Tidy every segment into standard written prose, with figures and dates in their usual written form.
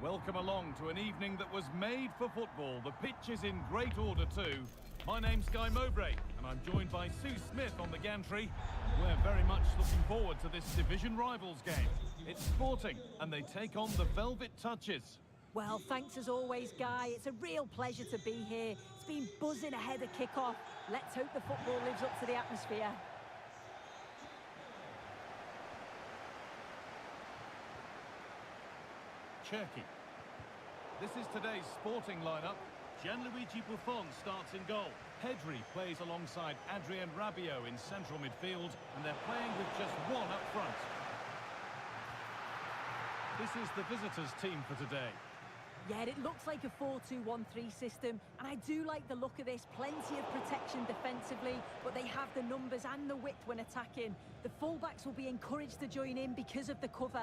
Welcome along to an evening that was made for football. The pitch is in great order too. My name's Guy Mowbray, and I'm joined by Sue Smith on the gantry. We're very much looking forward to this division rivals game. It's Sporting, and they take on the Velvet Touches. Well, thanks as always, Guy. It's a real pleasure to be here. It's been buzzing ahead of kick-off. Let's hope the football lives up to the atmosphere. Turkey. This is today's Sporting lineup. Gianluigi Buffon starts in goal. Pedri plays alongside Adrien Rabiot in central midfield, and they're playing with just one up front. This is the visitors' team for today. Yeah, it looks like a 4-2-1-3 system, and I do like the look of this. Plenty of protection defensively, but they have the numbers and the width when attacking. The fullbacks will be encouraged to join in because of the cover.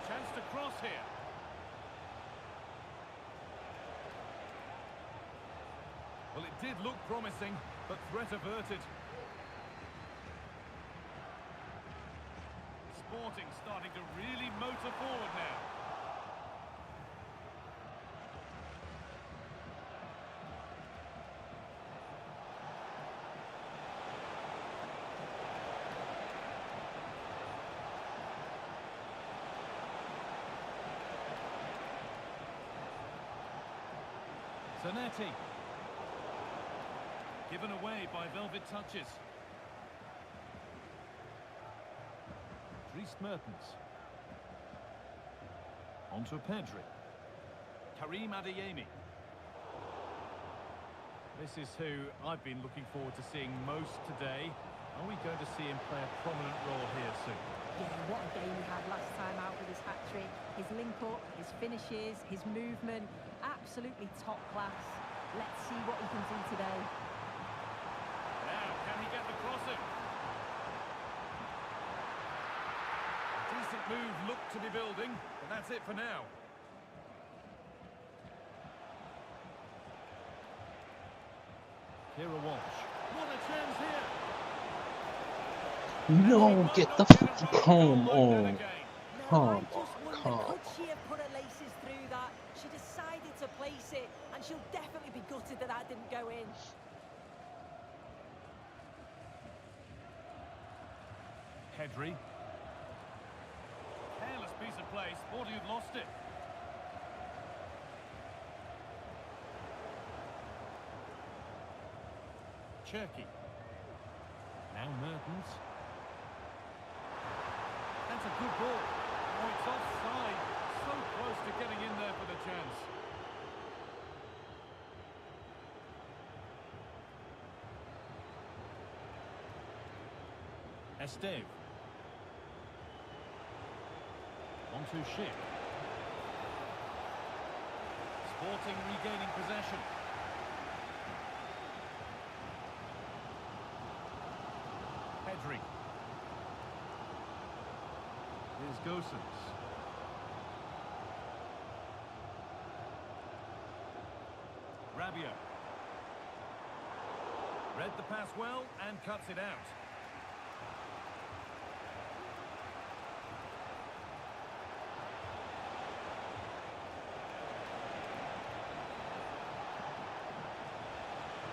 Chance to cross here. Well, it did look promising, but threat averted. Sporting starting to really motor forward now. Zanetti. Given away by Velvet Touches. Dries Mertens. Onto Pedri. Karim Adeyemi. This is who I've been looking forward to seeing most today. Are we going to see him play a prominent role here soon? Yeah, what a game he had last time out with his hat-trick. His link-up, his finishes, his movement, absolutely top class. Let's see what he can do today. Now, can he get the crossing? Decent move looked to be building, but that's it for now. Kira Walsh. What a chance here! No, get the come on. Come on. Could she have put her laces through that? She decided to place it, and she'll definitely be gutted that that didn't go in. Pedri. Careless piece of play. Sporting have lost it. Turkey. Now Mertens. That's a good ball. Oh, it's offside. So close to getting in there for the chance. Esteve. Onto Schick. Sporting regaining possession. Pedri. Here's Gosens. Rabiot. Read the pass well and cuts it out.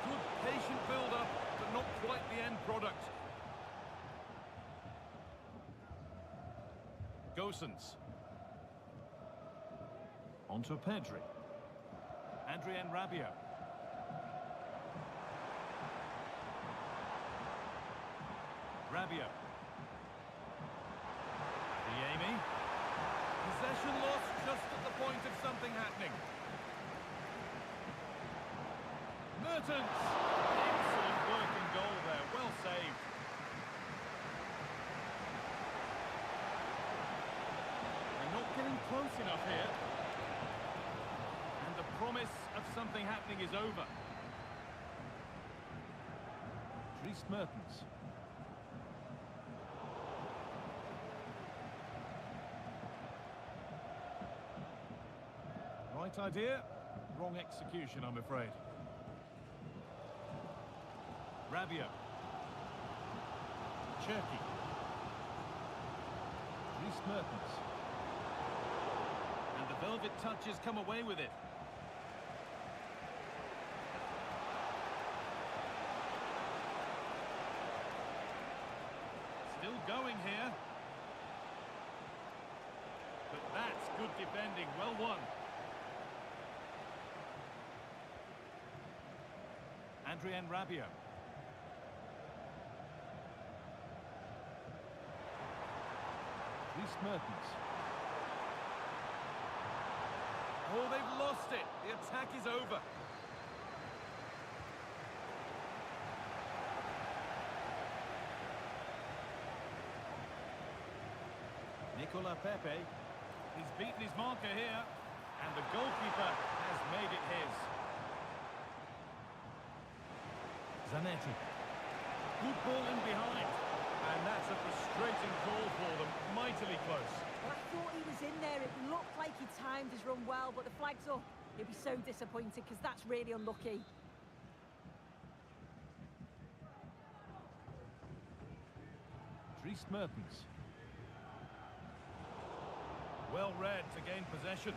Good patient build-up, but not quite the end product. Gosens. Onto Pedri. Adrien Rabiot. Rabiot. Adeyemi. Possession lost just at the point of something happening. Mertens. Excellent work in goal there. Well saved. Not getting close enough here. And the promise of something happening is over. Dries Mertens. Right idea, wrong execution, I'm afraid. Rabiot. Cherky. Dries Mertens. And the velvet touches come away with it. Still going here. But that's good defending. Well won. Adrien Rabiot. Dries Mertens. Oh, they've lost it. The attack is over. Nicolas Pepe. He's beaten his marker here. And the goalkeeper has made it his. Zanetti. Good ball in behind. And that's a frustrating goal for them. Mightily close. Well, I thought he was in there. It looked like he timed his run well, but the flag's up. He'll be so disappointed because that's really unlucky. Dries Mertens. Well read to gain possession.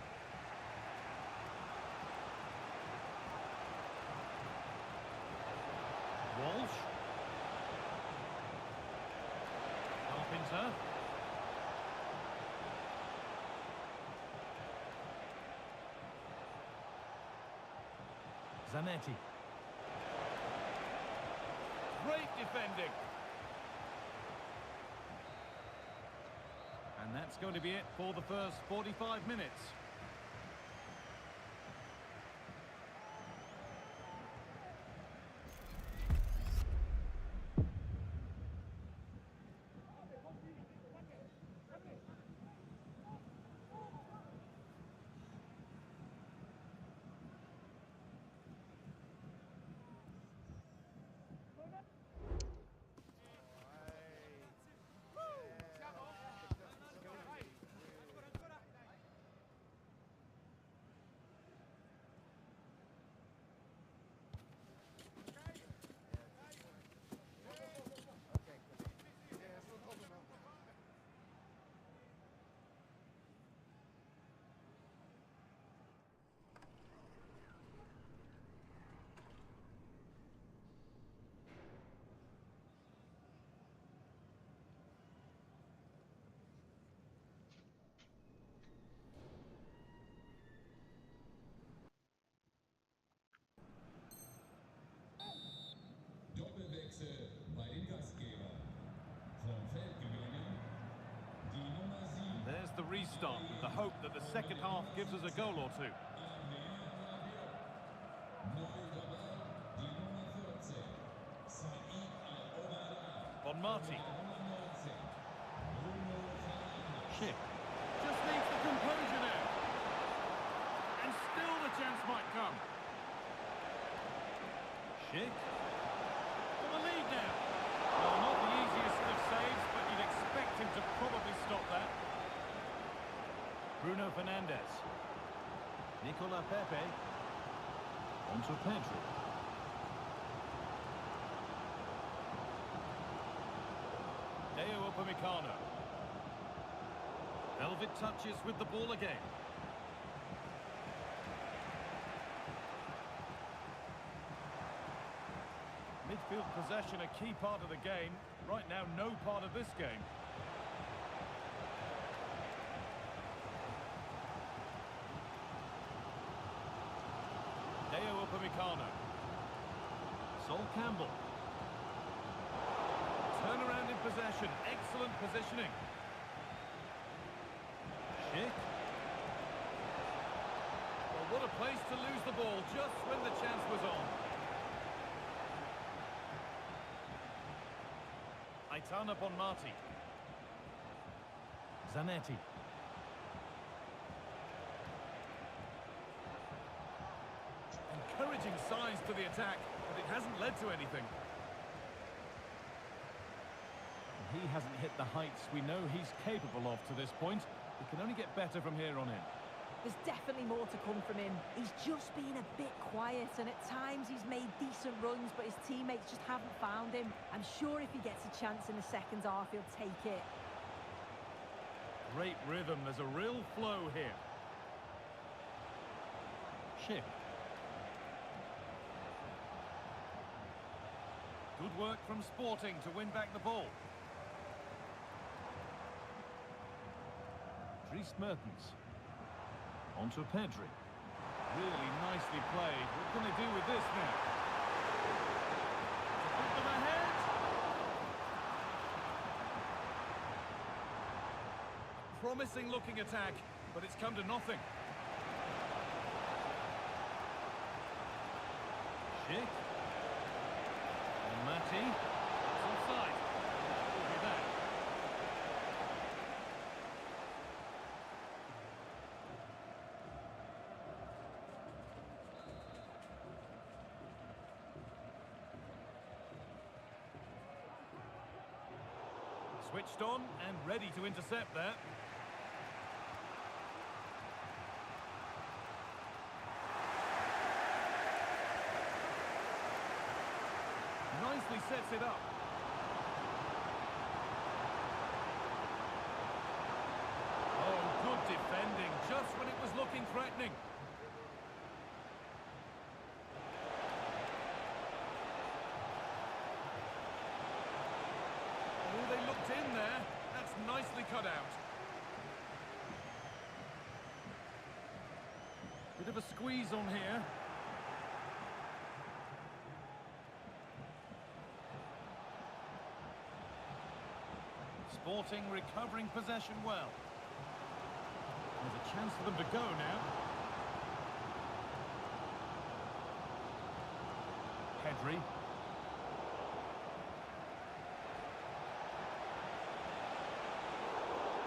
Walsh. Carpenter. Zanetti. Great defending. And that's going to be it for the first 45 minutes. Doppelwechsel bei den Gastgebern. Vom Feld gegangen, die Nummer 7. There's the restart with the hope that the second half gives us a goal or two. On Marty. Schick. Just needs the composure now. And still the chance might come. Schick. For the lead now. Well, not the easiest of saves, but you'd expect him to probably stop that. Bruno Fernandes. Nicolas Pepe. Onto Pedro. Upamecano. Velvet touches with the ball again. Midfield possession a key part of the game. Right now, no part of this game. Upamecano. Sol Campbell. Turnaround in possession. Excellent positioning. Schick. Well, what a place to lose the ball just when the chance was on. Aitana Bonmati. Zanetti. Encouraging signs to the attack, but it hasn't led to anything. He hasn't hit the heights we know he's capable of to this point. It can only get better from here on in. There's definitely more to come from him. He's just been a bit quiet, and at times he's made decent runs, but his teammates just haven't found him. I'm sure if he gets a chance in the second half, he'll take it. Great rhythm, there's a real flow here. Schick. Good work from Sporting to win back the ball. Dries Mertens. On to Pedri. Really nicely played. What can they do with this now? Put them ahead. A promising looking attack, but it's come to nothing. Schick. And Mati. It's offside. What will be that? Switched on and ready to intercept there. Nicely sets it up. Oh, good defending, just when it was looking threatening. Oh, they looked in there. That's nicely cut out. Bit of a squeeze on here. Sporting recovering possession well. There's a chance for them to go now. Pedri.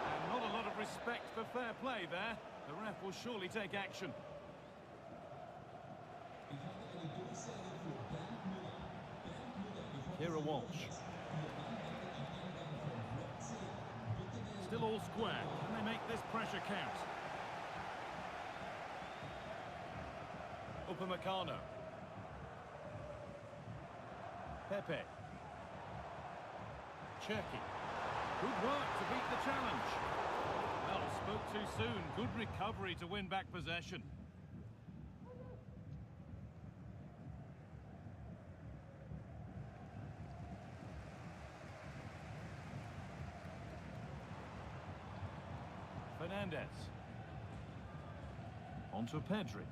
And not a lot of respect for fair play there. The ref will surely take action. Kira Walsh. Still all square. Can they make this pressure count? Upamecano. Pepe. Cherki. Good work to beat the challenge. Well, spoke too soon. Good recovery to win back possession. Fernandez. On to Pedri.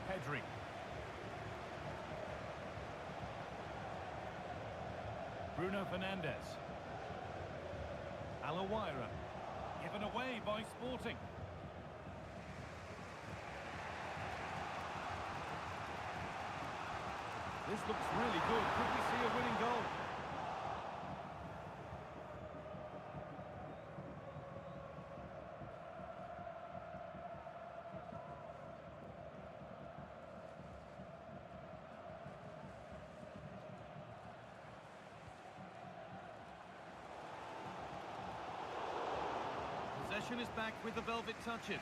Pedri. Bruno Fernandez. Alawaira. Given away by Sporting. This looks really good. Could we see a winning goal? Possession is back with the Velvet Touches.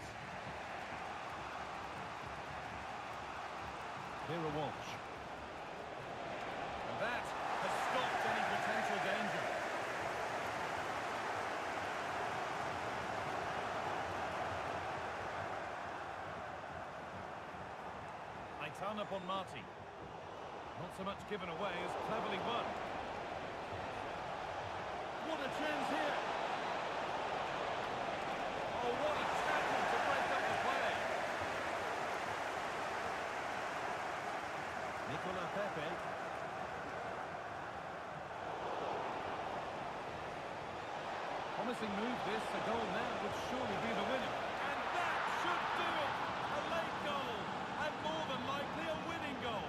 Kira Walsh. That has stopped any potential danger. Aitana Bonmati. Not so much given away as cleverly won. What a chance here! Oh, what a tackle to break up the play! Nicola Pepe. Promising move this, a goal now would surely be the winner. And that should do it! A late goal, and more than likely a winning goal.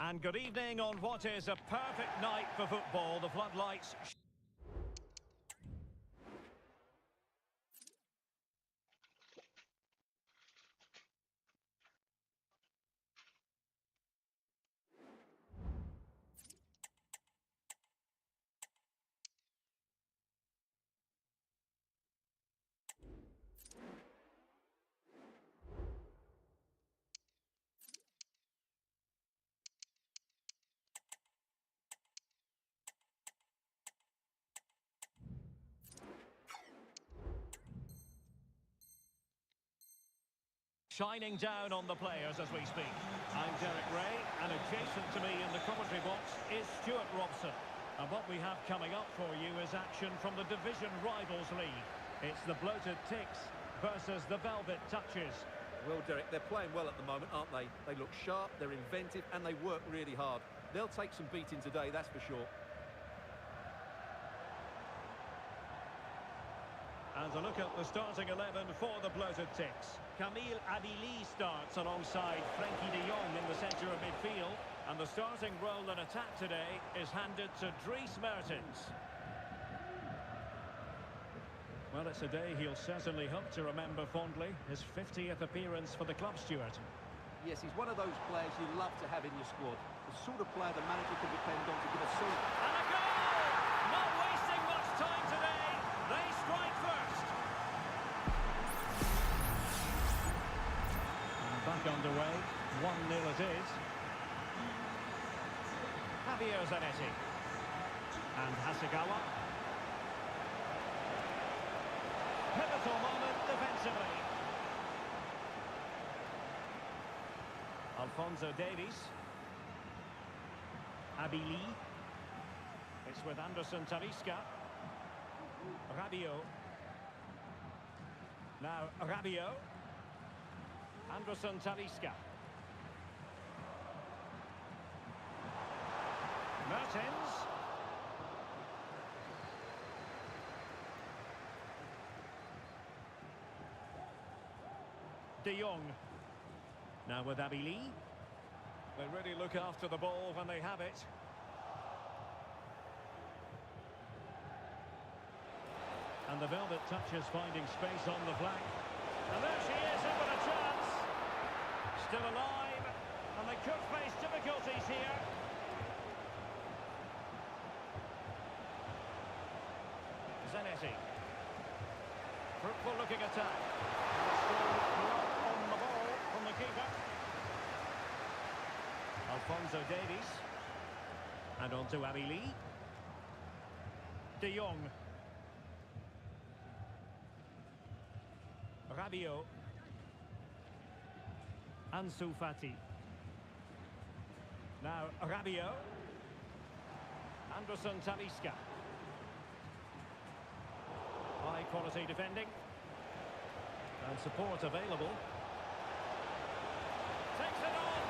And good evening on what is a perfect night for football. The floodlights. Shining down on the players as we speak. I'm Derek Ray, and adjacent to me in the commentary box is Stuart Robson. And what we have coming up for you is action from the Division Rivals League. It's the Bloated Ticks versus the Velvet Touches. Well, Derek, they're playing well at the moment, aren't they? They look sharp, they're inventive, and they work really hard. They'll take some beating today, that's for sure. And a look at the starting 11 for the Bloated Ticks. Camille Abili starts alongside Frankie de Jong in the centre of midfield. And the starting role in attack today is handed to Dries Mertens. Well, it's a day he'll certainly hope to remember fondly. His 50th appearance for the club, Stuart. Yes, he's one of those players you love to have in your squad. The sort of player the manager can depend on to give a solid... And a goal! Not wasting much time today. They strike first. And back underway. 1-0 it is. Javier Zanetti. And Hasegawa. Pivotal moment defensively. Alphonso Davies. Abili. It's with Anderson Talisca. Rabiot. Now Rabiot. Anderson Talisca. Mertens. De Jong. Now with Abili. They really look after the ball when they have it. And the Velvet Touches finding space on the flank. And there she is, in with a chance. Still alive. And they could face difficulties here. Zanetti. Fruitful looking attack. Still on the ball from the keeper. Alphonso Davies. And on to Abili. De Jong. Rabiot. Ansu Fati. Now Rabiot. Anderson Talisca. High quality defending. And support available. Takes it on.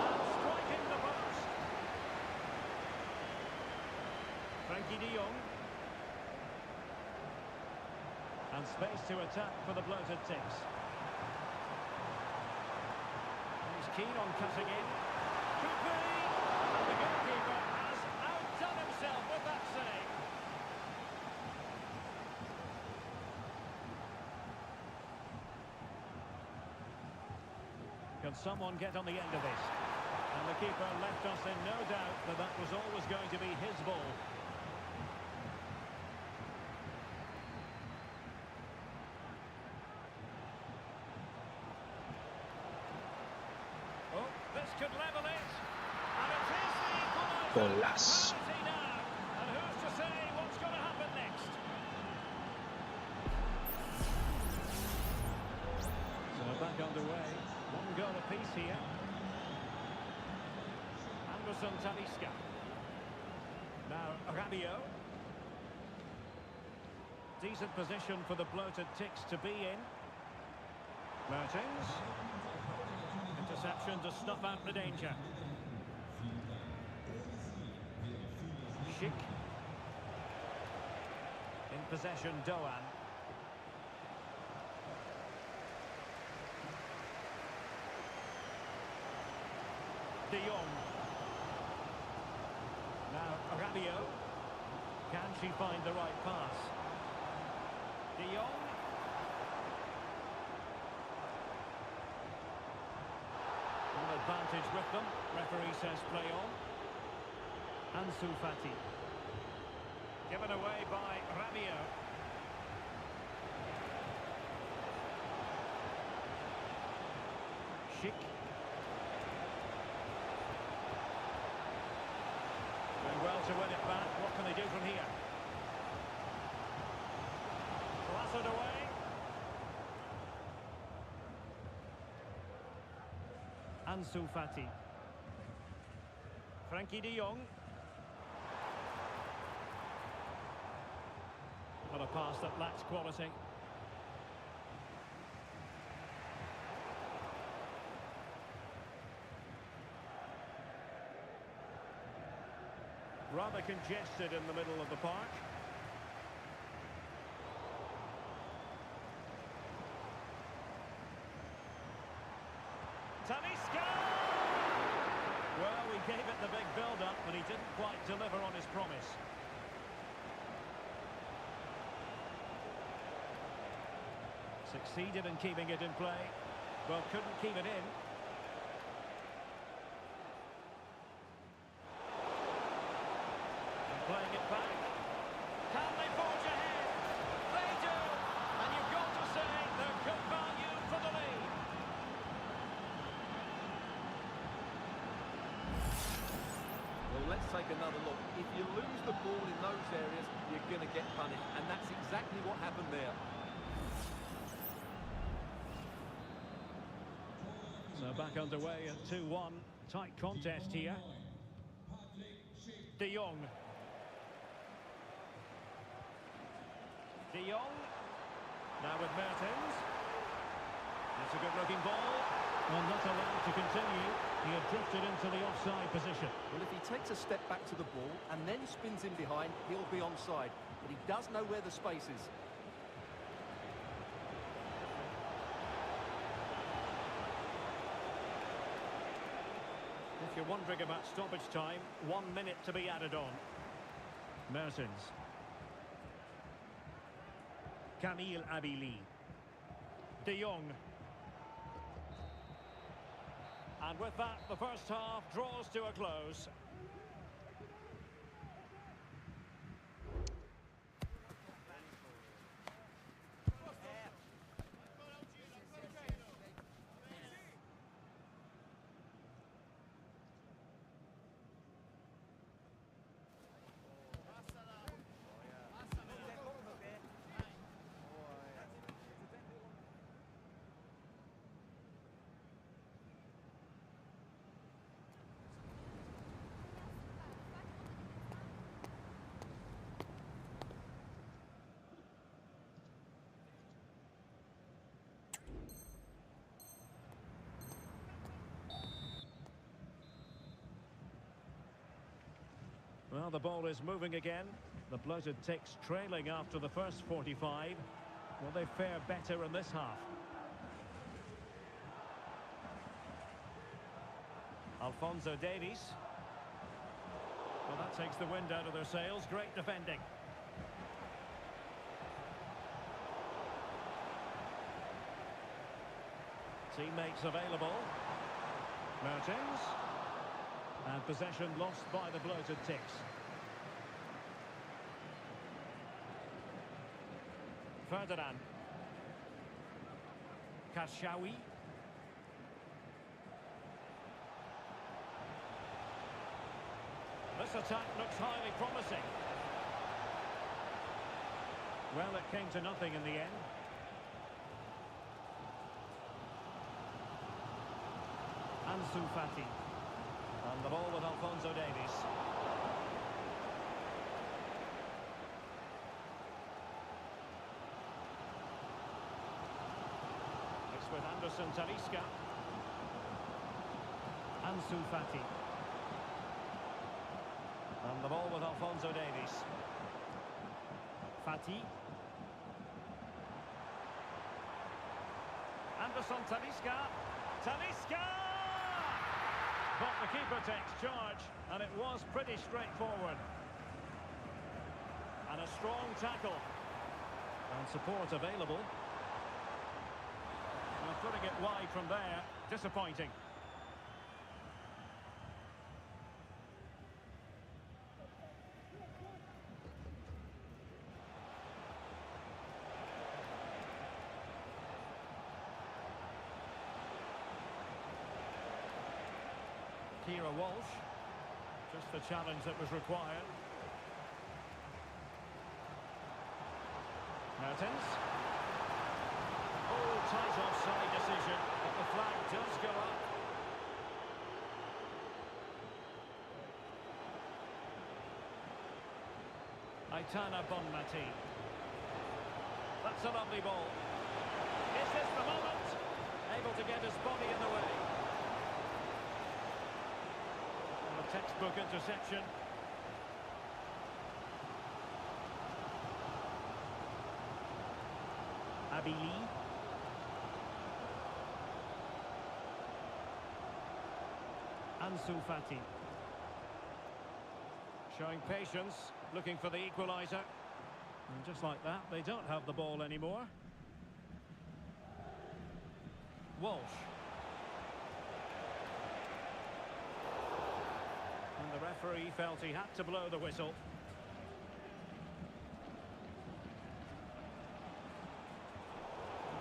And striking the post. Frankie de Jong. And space to attack for the Bloated Ticks. He's keen on cutting in. Could be! And the goalkeeper has outdone himself with that save. Can someone get on the end of this? And the keeper left us in no doubt that that was always going to be his ball. Oh, this could level it. And it is the equaliser. Golazo. Penalty now. And who's to say what's going to happen next? So back underway. One goal apiece here. Anderson Talisca. Now Rabiot. Decent position for the Bloated Ticks to be in. Mertens. Interception to snuff out the danger. Schick. In possession, Doan. De Jong. Now Rabiot. Can she find the right pass? De Jong. An advantage with them. Referee says play on. Ansu Fati. Given away by Rabiot. Schick. Doing well to win it back. What can they do from here? Blasted away. Ansu Fati. Frankie de Jong. But a pass that lacks quality. Rather congested in the middle of the park. Talisca! Well, we gave it the big build-up, but he didn't quite deliver on his promise. Succeeded in keeping it in play. Well, couldn't keep it in. And playing it back. Can they forge ahead? They do! And you've got to say they're good value for the lead. Well, let's take another look. If you lose the ball in those areas, you're going to get punished. And that's exactly what happened there. So back underway at 2-1. Tight contest here. De Jong. De Jong. Now with Mertens. That's a good-looking ball. Well, not allowed to continue. He had drifted into the offside position. Well, if he takes a step back to the ball and then spins in behind, he'll be onside. But he does know where the space is. If you're wondering about stoppage time, 1 minute to be added on. Mertens. Camille Abili. De Jong. And with that, the first half draws to a close. Well, the ball is moving again. The bloated Ticks trailing after the first 45. Will they fare better in this half? Alphonso Davies. Well, that takes the wind out of their sails. Great defending. Teammates available. Mertens. And possession lost by the bloated Ticks. Ferdinand. Kashawi. This attack looks highly promising. Well, it came to nothing in the end. Ansu Fati. And the ball with Alphonso Davies. It's with Anderson Talisca. Ansu Fati. And the ball with Alphonso Davies. Fati. Anderson Talisca. Talisca! But the keeper takes charge, and it was pretty straightforward. And a strong tackle. And support available. And putting it wide from there. Disappointing. Kira Walsh. Just the challenge that was required. Mertens. Oh, tight offside decision, but the flag does go up. Aitana Bonmati. That's a lovely ball. Is this the moment? Able to get his body in the way. And a textbook interception. Abili. Ansu Fati. Showing patience, looking for the equaliser. And just like that, they don't have the ball anymore. Walsh. And the referee felt he had to blow the whistle.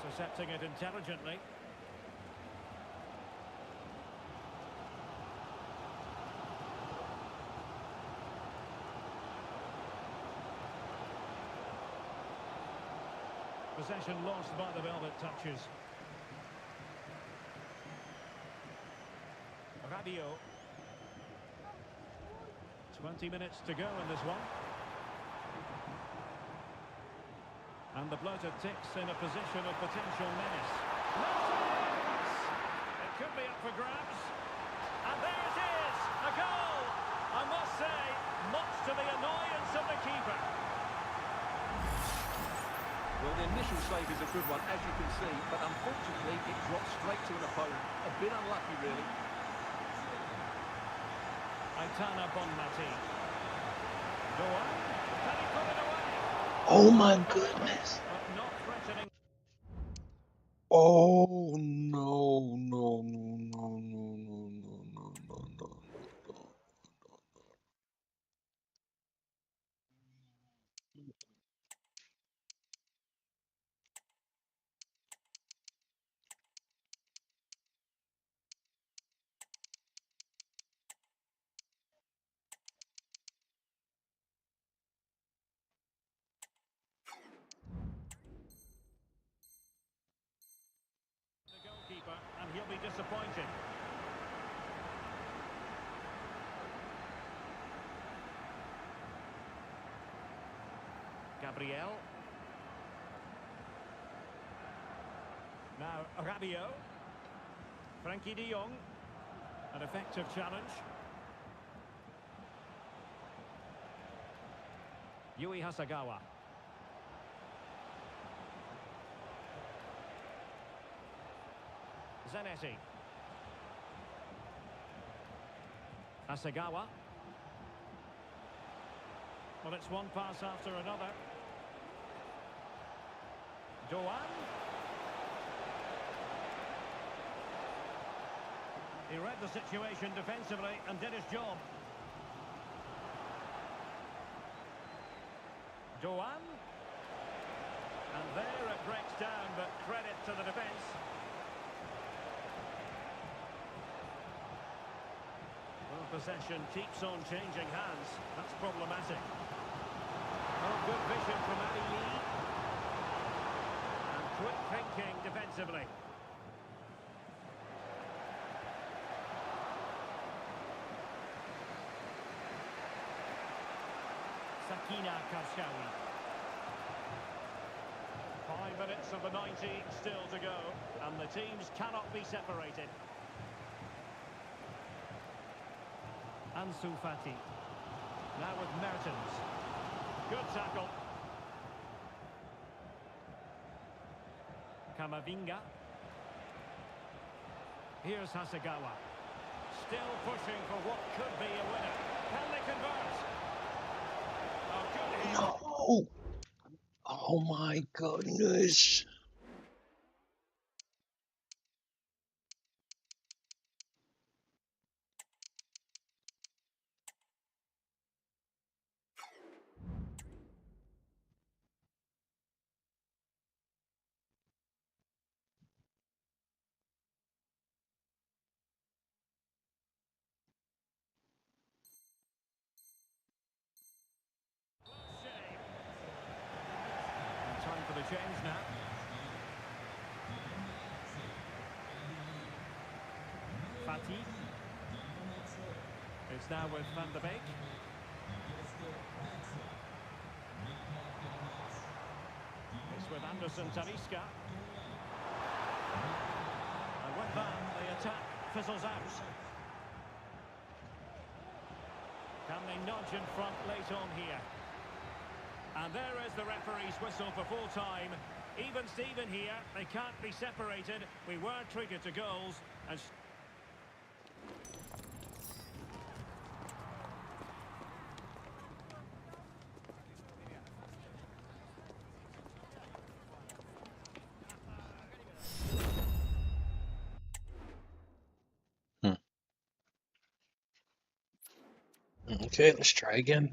Intercepting it intelligently. Possession lost by the velvet touches. Rabiot. 20 minutes to go in this one. And the bloated ticks in a position of potential menace. Mertens! It could be up for grabs. And there it is! A goal! I must say, much to the annoyance of the keeper. Well, the initial save is a good one, as you can see, but unfortunately it dropped straight to an opponent. A bit unlucky, really. Aitana Bonmati. Go on. Can he put it away? Oh my goodness. But not threatening. Oh no, no, no, no, no, no, no, no, no, no, no. The goalkeeper, and he'll be disappointed. Gabriel. Now Rabiot. Frankie de Jong. An effective challenge. Yui Hasagawa. Zanetti. Hasagawa. Well, it's one pass after another. Doan. He read the situation defensively and did his job. Doan. And there it breaks down, but credit to the defence. Well, possession keeps on changing hands. That's problematic. Oh, good vision from Ali Lee. And quick thinking defensively. Sakina Karshawi. 5 minutes of the 90 still to go, and the teams cannot be separated. Ansu Fati. Now with Mertens. Good tackle. Kamavinga. Here's Hasagawa. still pushing for what could be a winner. Can they convert? Oh, good hit. No! Oh my goodness! Shame. And time for the change now. Fati. It's now with Van de Beek. It's with Anderson Talisca. And with that, the attack fizzles out. Can they nudge in front late on here? And there is the referee's whistle for full time. Even Steven here, they can't be separated. We were treated to goals. And Okay, let's try again.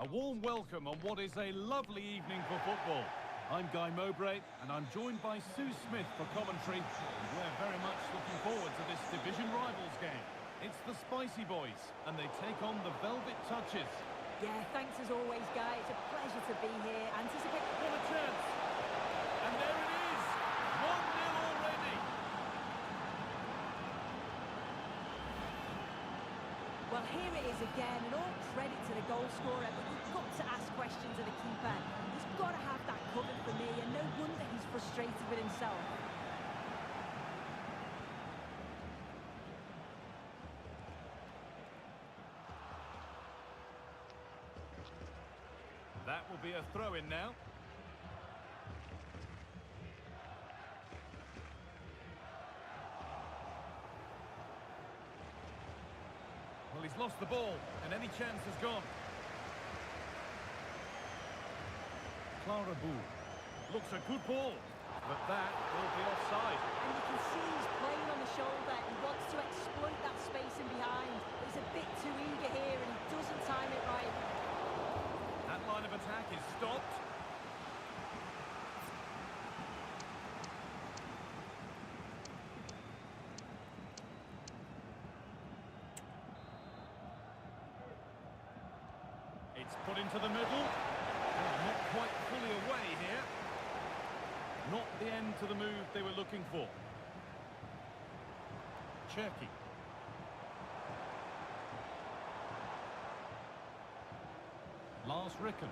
A warm welcome on what is a lovely evening for football. I'm Guy Mowbray, and I'm joined by Sue Smith for commentary. We're very much looking forward to this division rivals game. It's the Spicy Boys, and they take on the Velvet Touches. Yeah, thanks as always, Guy. It's a pleasure to be here. Anticipate... What a chance! And there it is! 1-0 already! Well, here it is again, and all credit to the goal scorer, but you've got to ask questions of the keeper. He's got to have that covered for me, and no wonder he's frustrated with himself. That will be a throw-in now. Well, he's lost the ball, and any chance has gone. Clara Bou. Looks a good ball, but that will be offside. And you can see he's playing on the shoulder. He wants to exploit that space in behind. But he's a bit too eager here, and he doesn't time it right. That line of attack is stopped. It's put into the middle. Oh, not quite fully away here. Not the end to the move they were looking for. Cherky. Lars Ricken.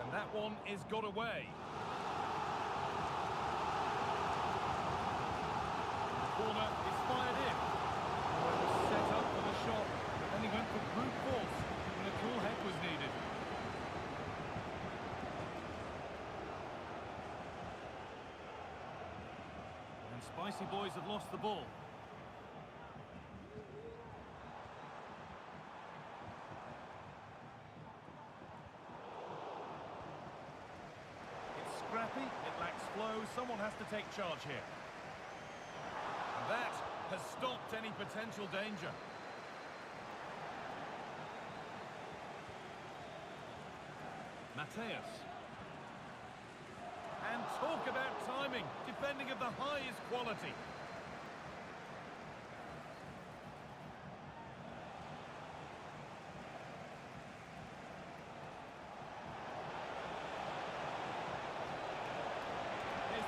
And that one is got away. The corner is fired in. Oh, it was set up for the shot, but then he went for brute force when a cool head was needed. And Spicy Boys have lost the ball. Scrappy, it lacks flow, someone has to take charge here. And that has stopped any potential danger. Mateus. And talk about timing, defending of the highest quality.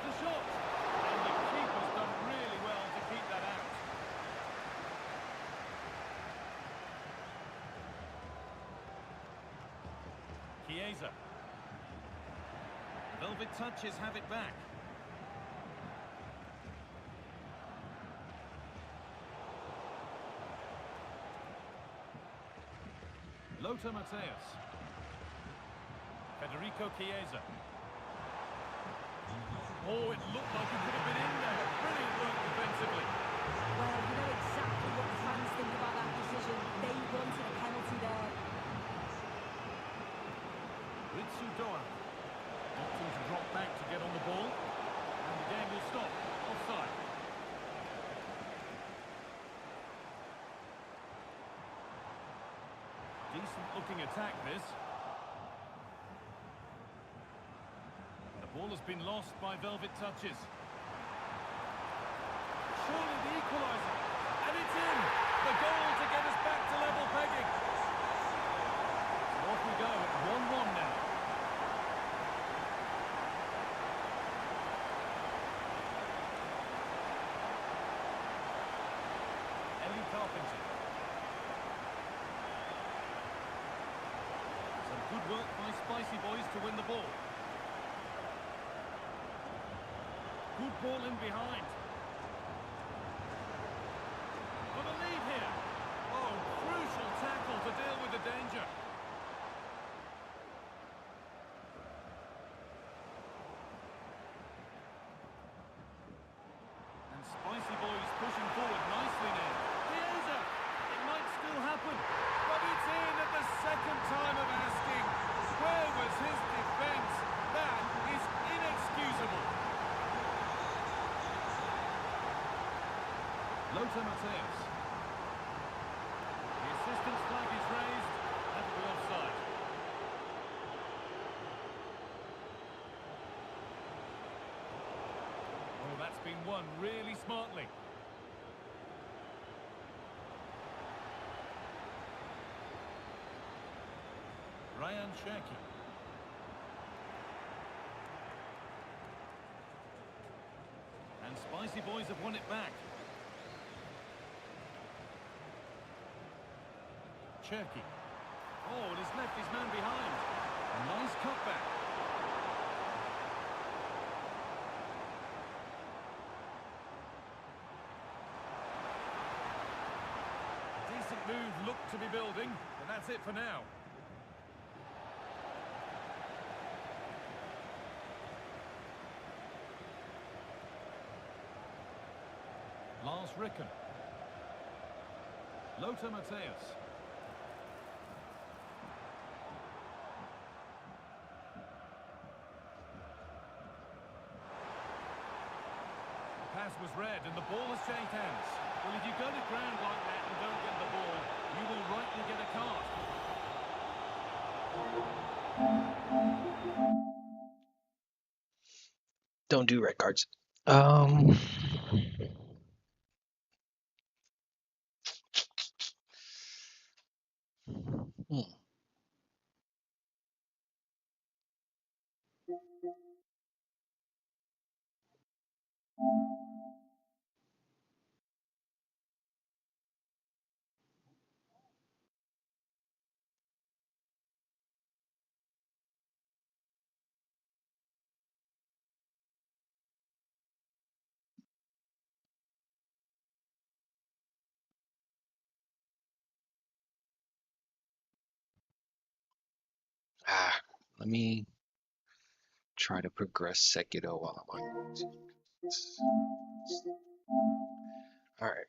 The shot, and the keeper's done really well to keep that out. Chiesa. Velvet Touches have it back. Lothar Matthäus. Federico Chiesa. Oh, it looked like it could have been in there. Brilliant work defensively. Well, you know exactly what the fans think about that decision. They wanted a penalty there. Ritsu Doan opting to drop back to get on the ball. And the game will stop. Offside. Decent looking attack, this. Ball has been lost by Velvet Touches. Surely the equaliser. And it's in! The goal to get us back to level pegging. So off we go at 1-1 now. Ellie Carpenter. Some good work by Spicy Boys to win the ball. Good ball in behind. For the lead here. Oh, crucial tackle to deal with the danger. And Spicy Boys pushing forward nicely now. Chiesa! It might still happen. But it's in at the second time of asking. Where was his defence? That is inexcusable. Lothar Matthäus. The assistant's flag is raised. That'll be offside. Oh, that's been won really smartly. Ryan Cherki. And Spicy Boys have won it back. Cherki. Oh, and he's left his man behind. A nice cutback. Decent move looked to be building, but that's it for now. Lars Ricken. Lothar Matthäus. Pass was read and the ball has changed hands. Well, if you go to ground like that and don't get the ball, you will rightly get a card. Don't do red cards. Let me try to progress Sekiro while I'm on YouTube. Alright.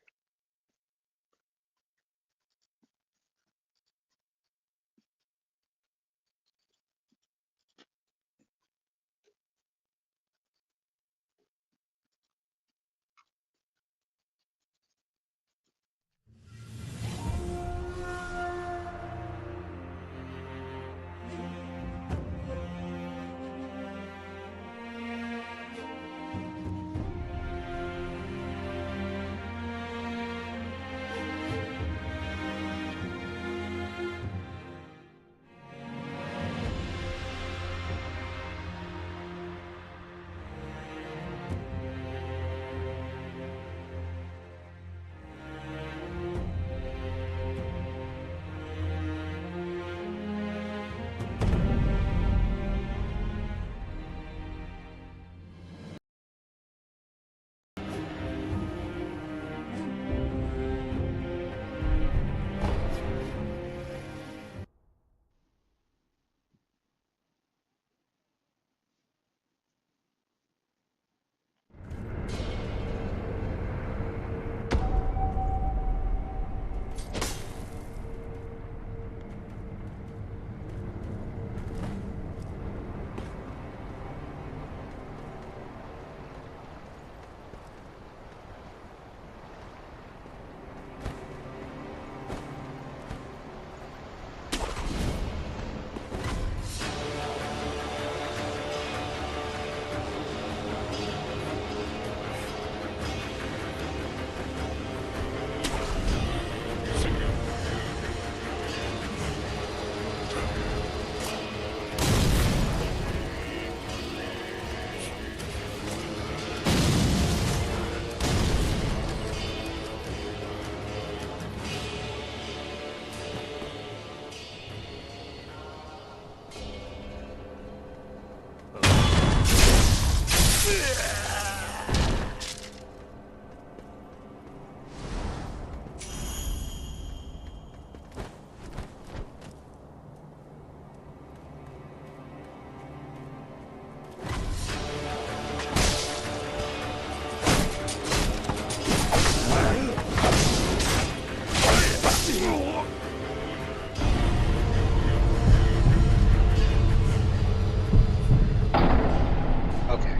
Okay.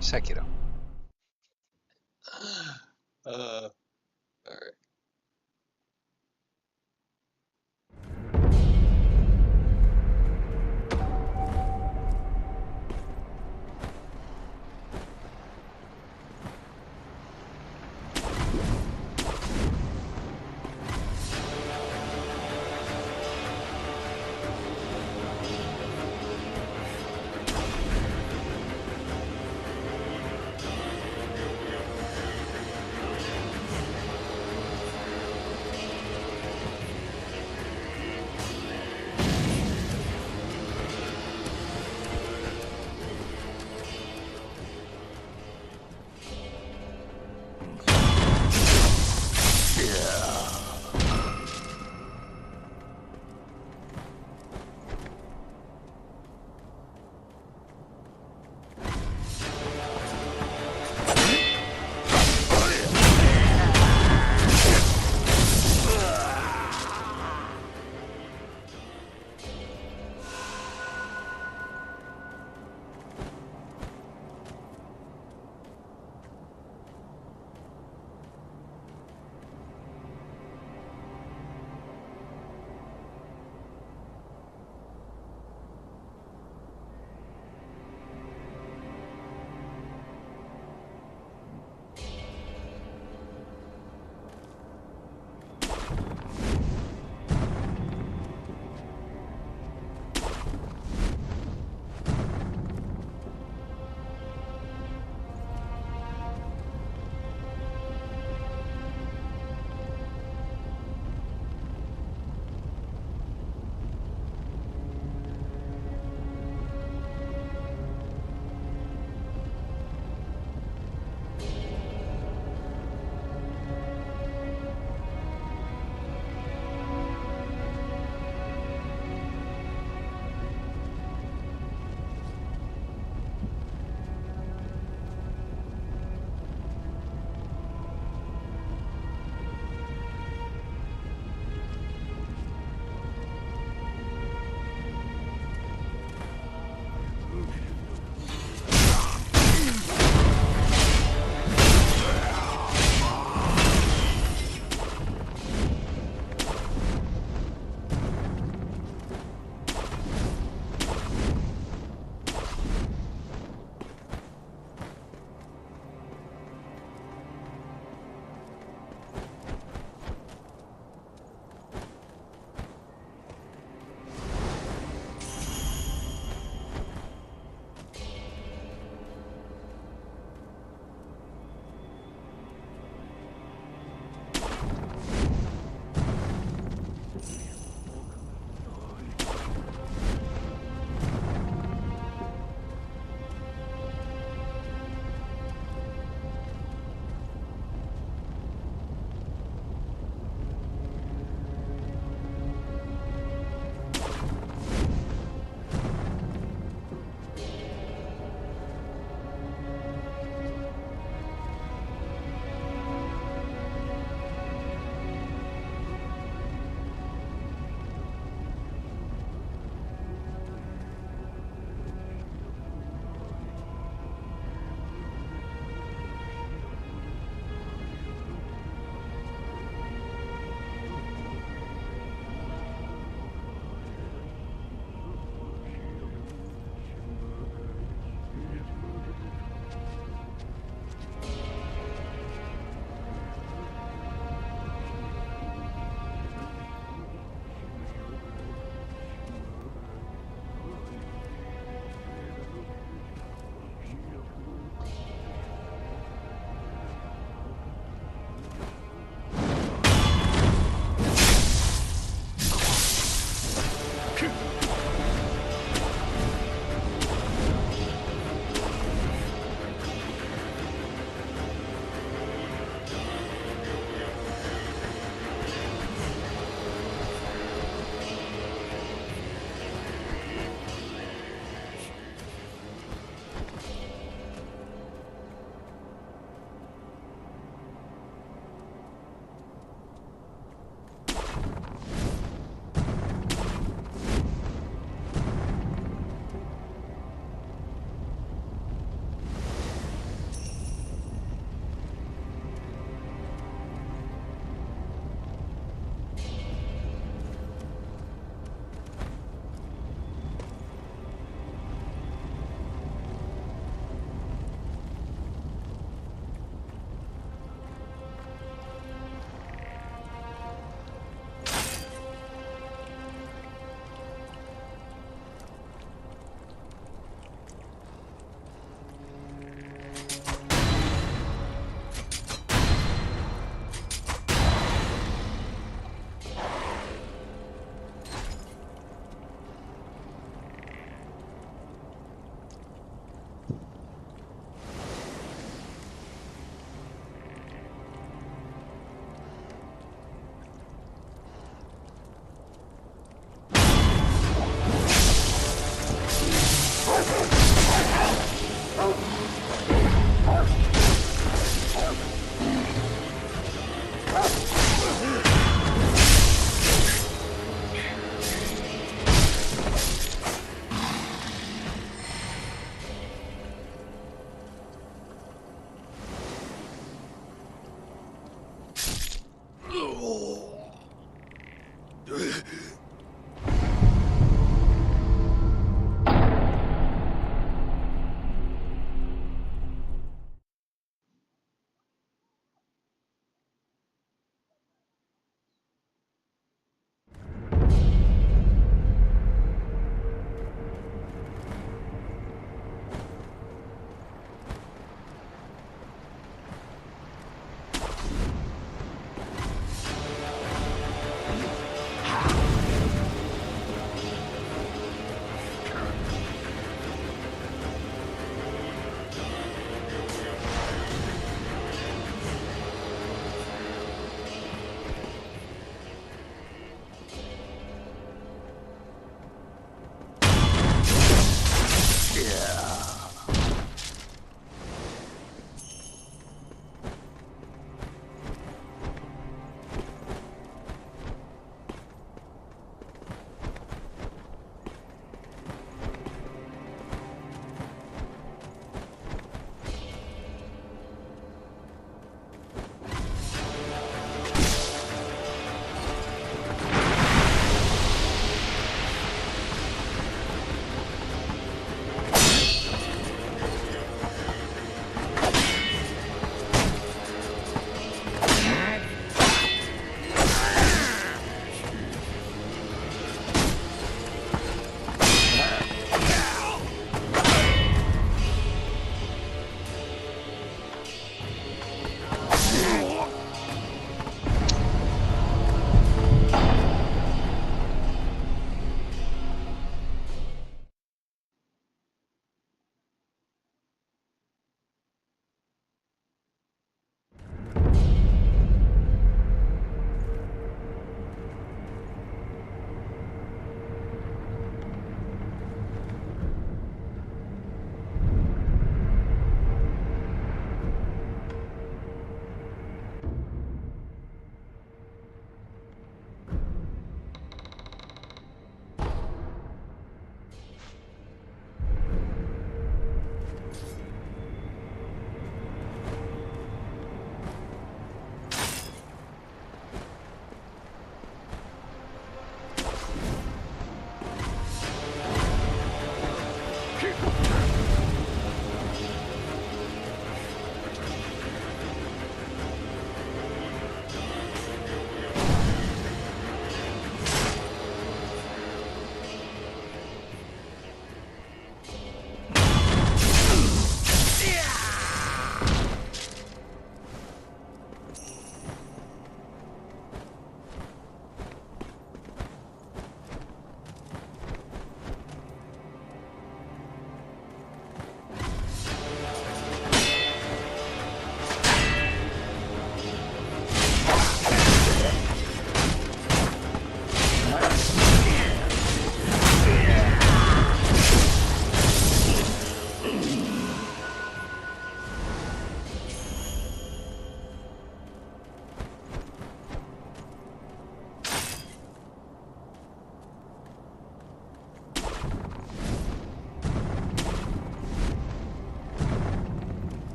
Sekiro. Alright.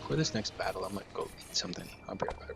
Before this next battle, I might go eat something. I'll be right back.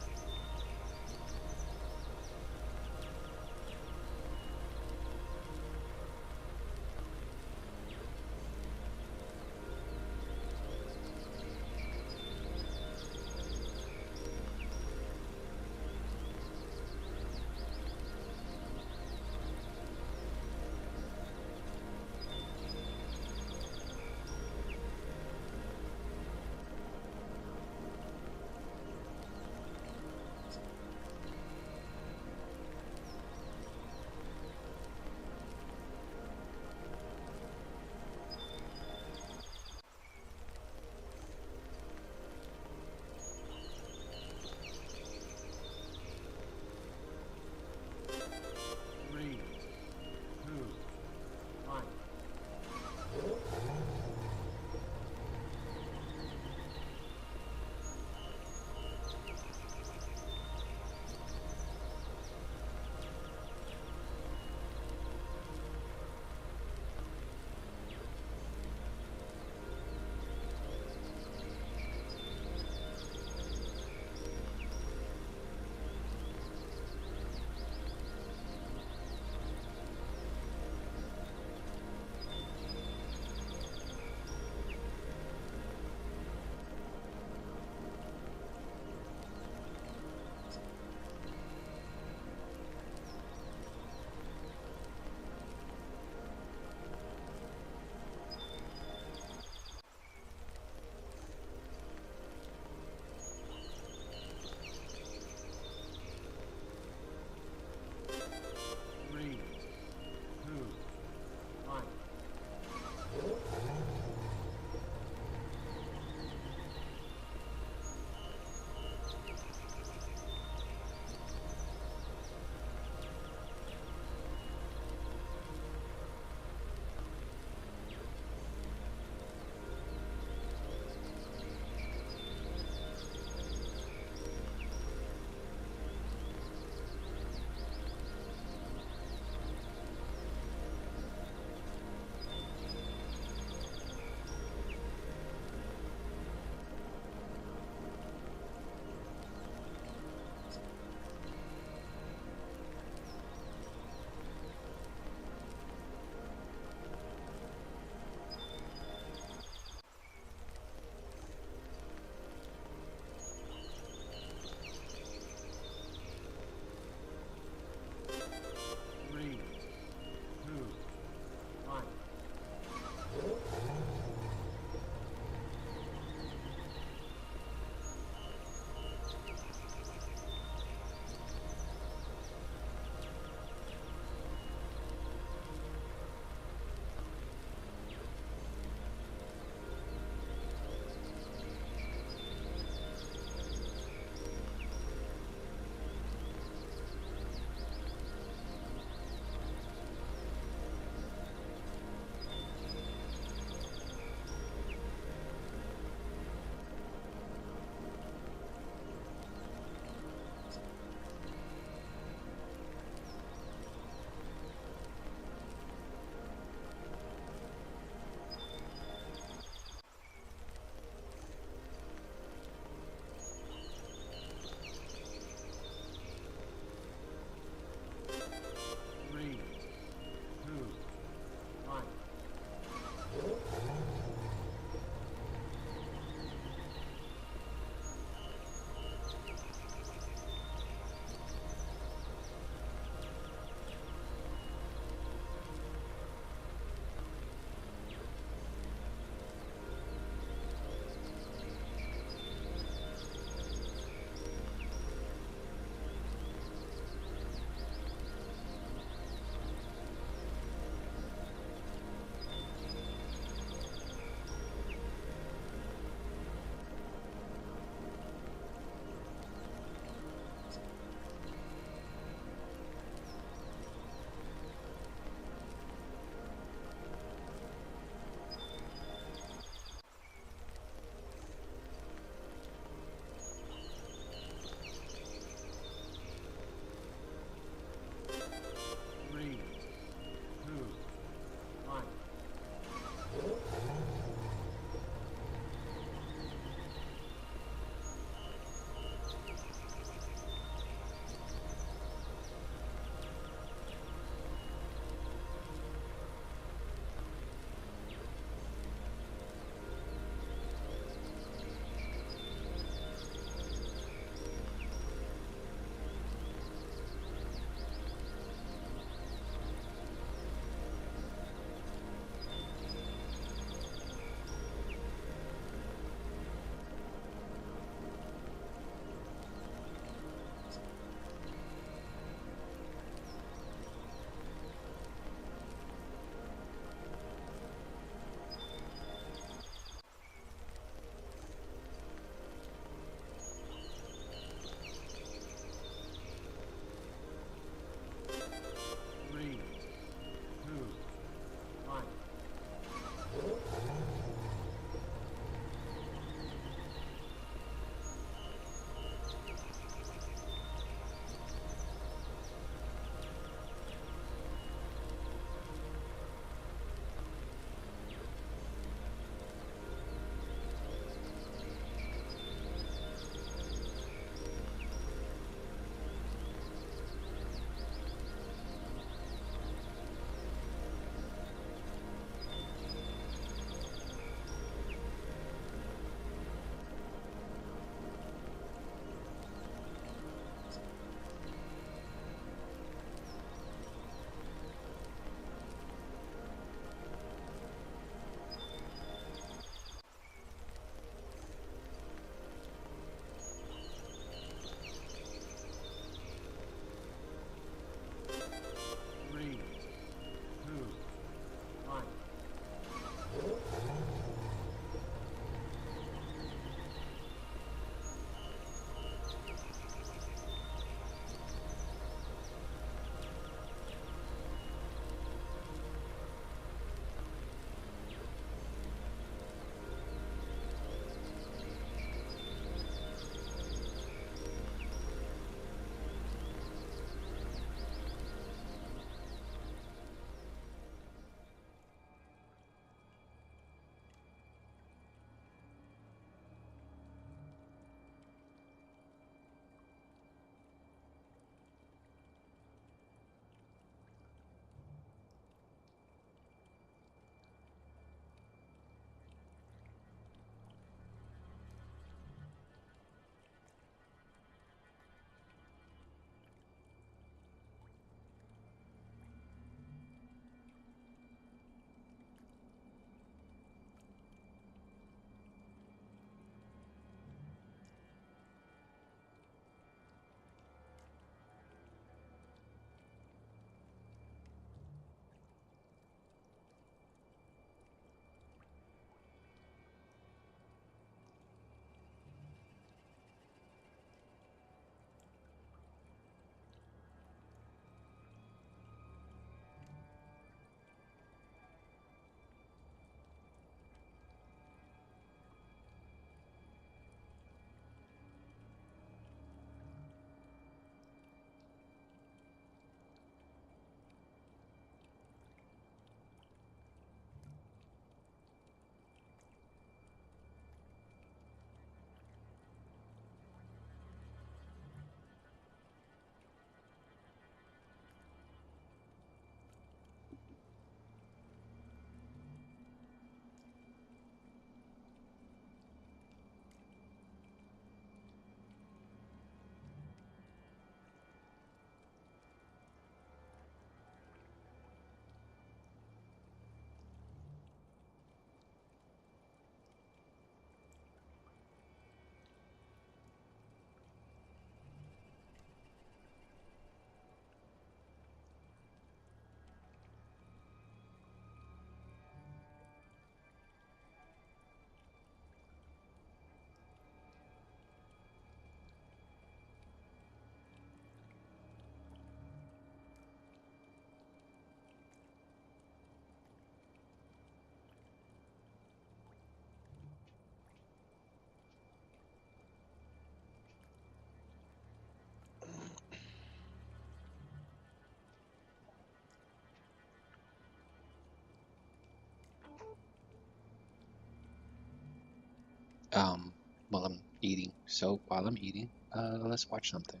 while I'm eating. So while I'm eating, let's watch something.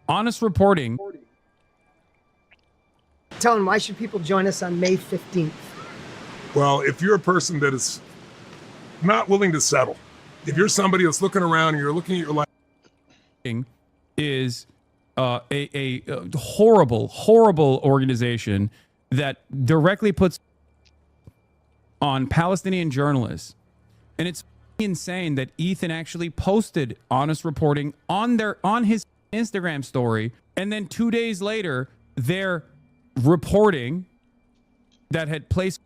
Honest reporting. Tell why should people join us on May 15th? Well, if you're a person that is not willing to settle, if you're somebody that's looking around and you're looking at your life, is a horrible organization that directly puts on Palestinian journalists. And it's insane that Ethan actually posted honest reporting on his Instagram story, and then 2 days later they're reporting that had placed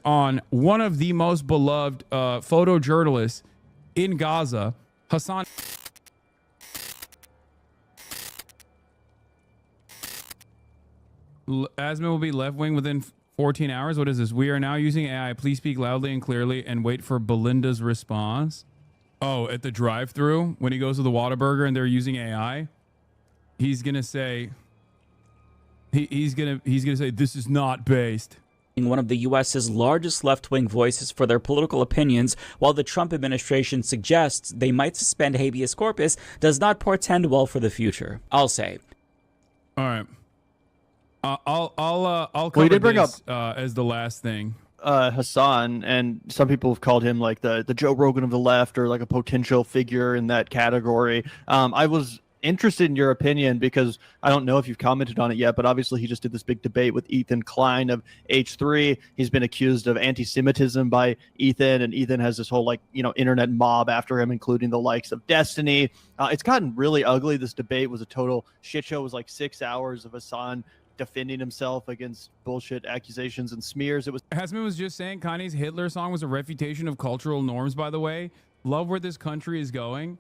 on one of the most beloved photojournalists in Gaza, Hassan. Asman will be left wing within 14 hours. What is this? We are now using AI. Please speak loudly and clearly and wait for Belinda's response. Oh, at the drive-thru when he goes to the Whataburger and they're using AI, he's gonna say he's gonna say this is not based. One of the U.S.'s largest left-wing voices for their political opinions, while the Trump administration suggests they might suspend habeas corpus, does not portend well for the future. I'll say. All right. I'll cover did bring this as the last thing. Hassan, and some people have called him like the Joe Rogan of the left, or like a potential figure in that category. I was interested in your opinion because I don't know if you've commented on it yet, but obviously he just did this big debate with Ethan Klein of H3. He's been accused of anti-Semitism by Ethan, and Ethan has this whole internet mob after him, including the likes of Destiny. It's gotten really ugly. This debate was a total shit show. It was like 6 hours of Hassan defending himself against bullshit accusations and smears. It was Hasman was just saying Kanye's Hitler song was a refutation of cultural norms, by the way. Love where this country is going.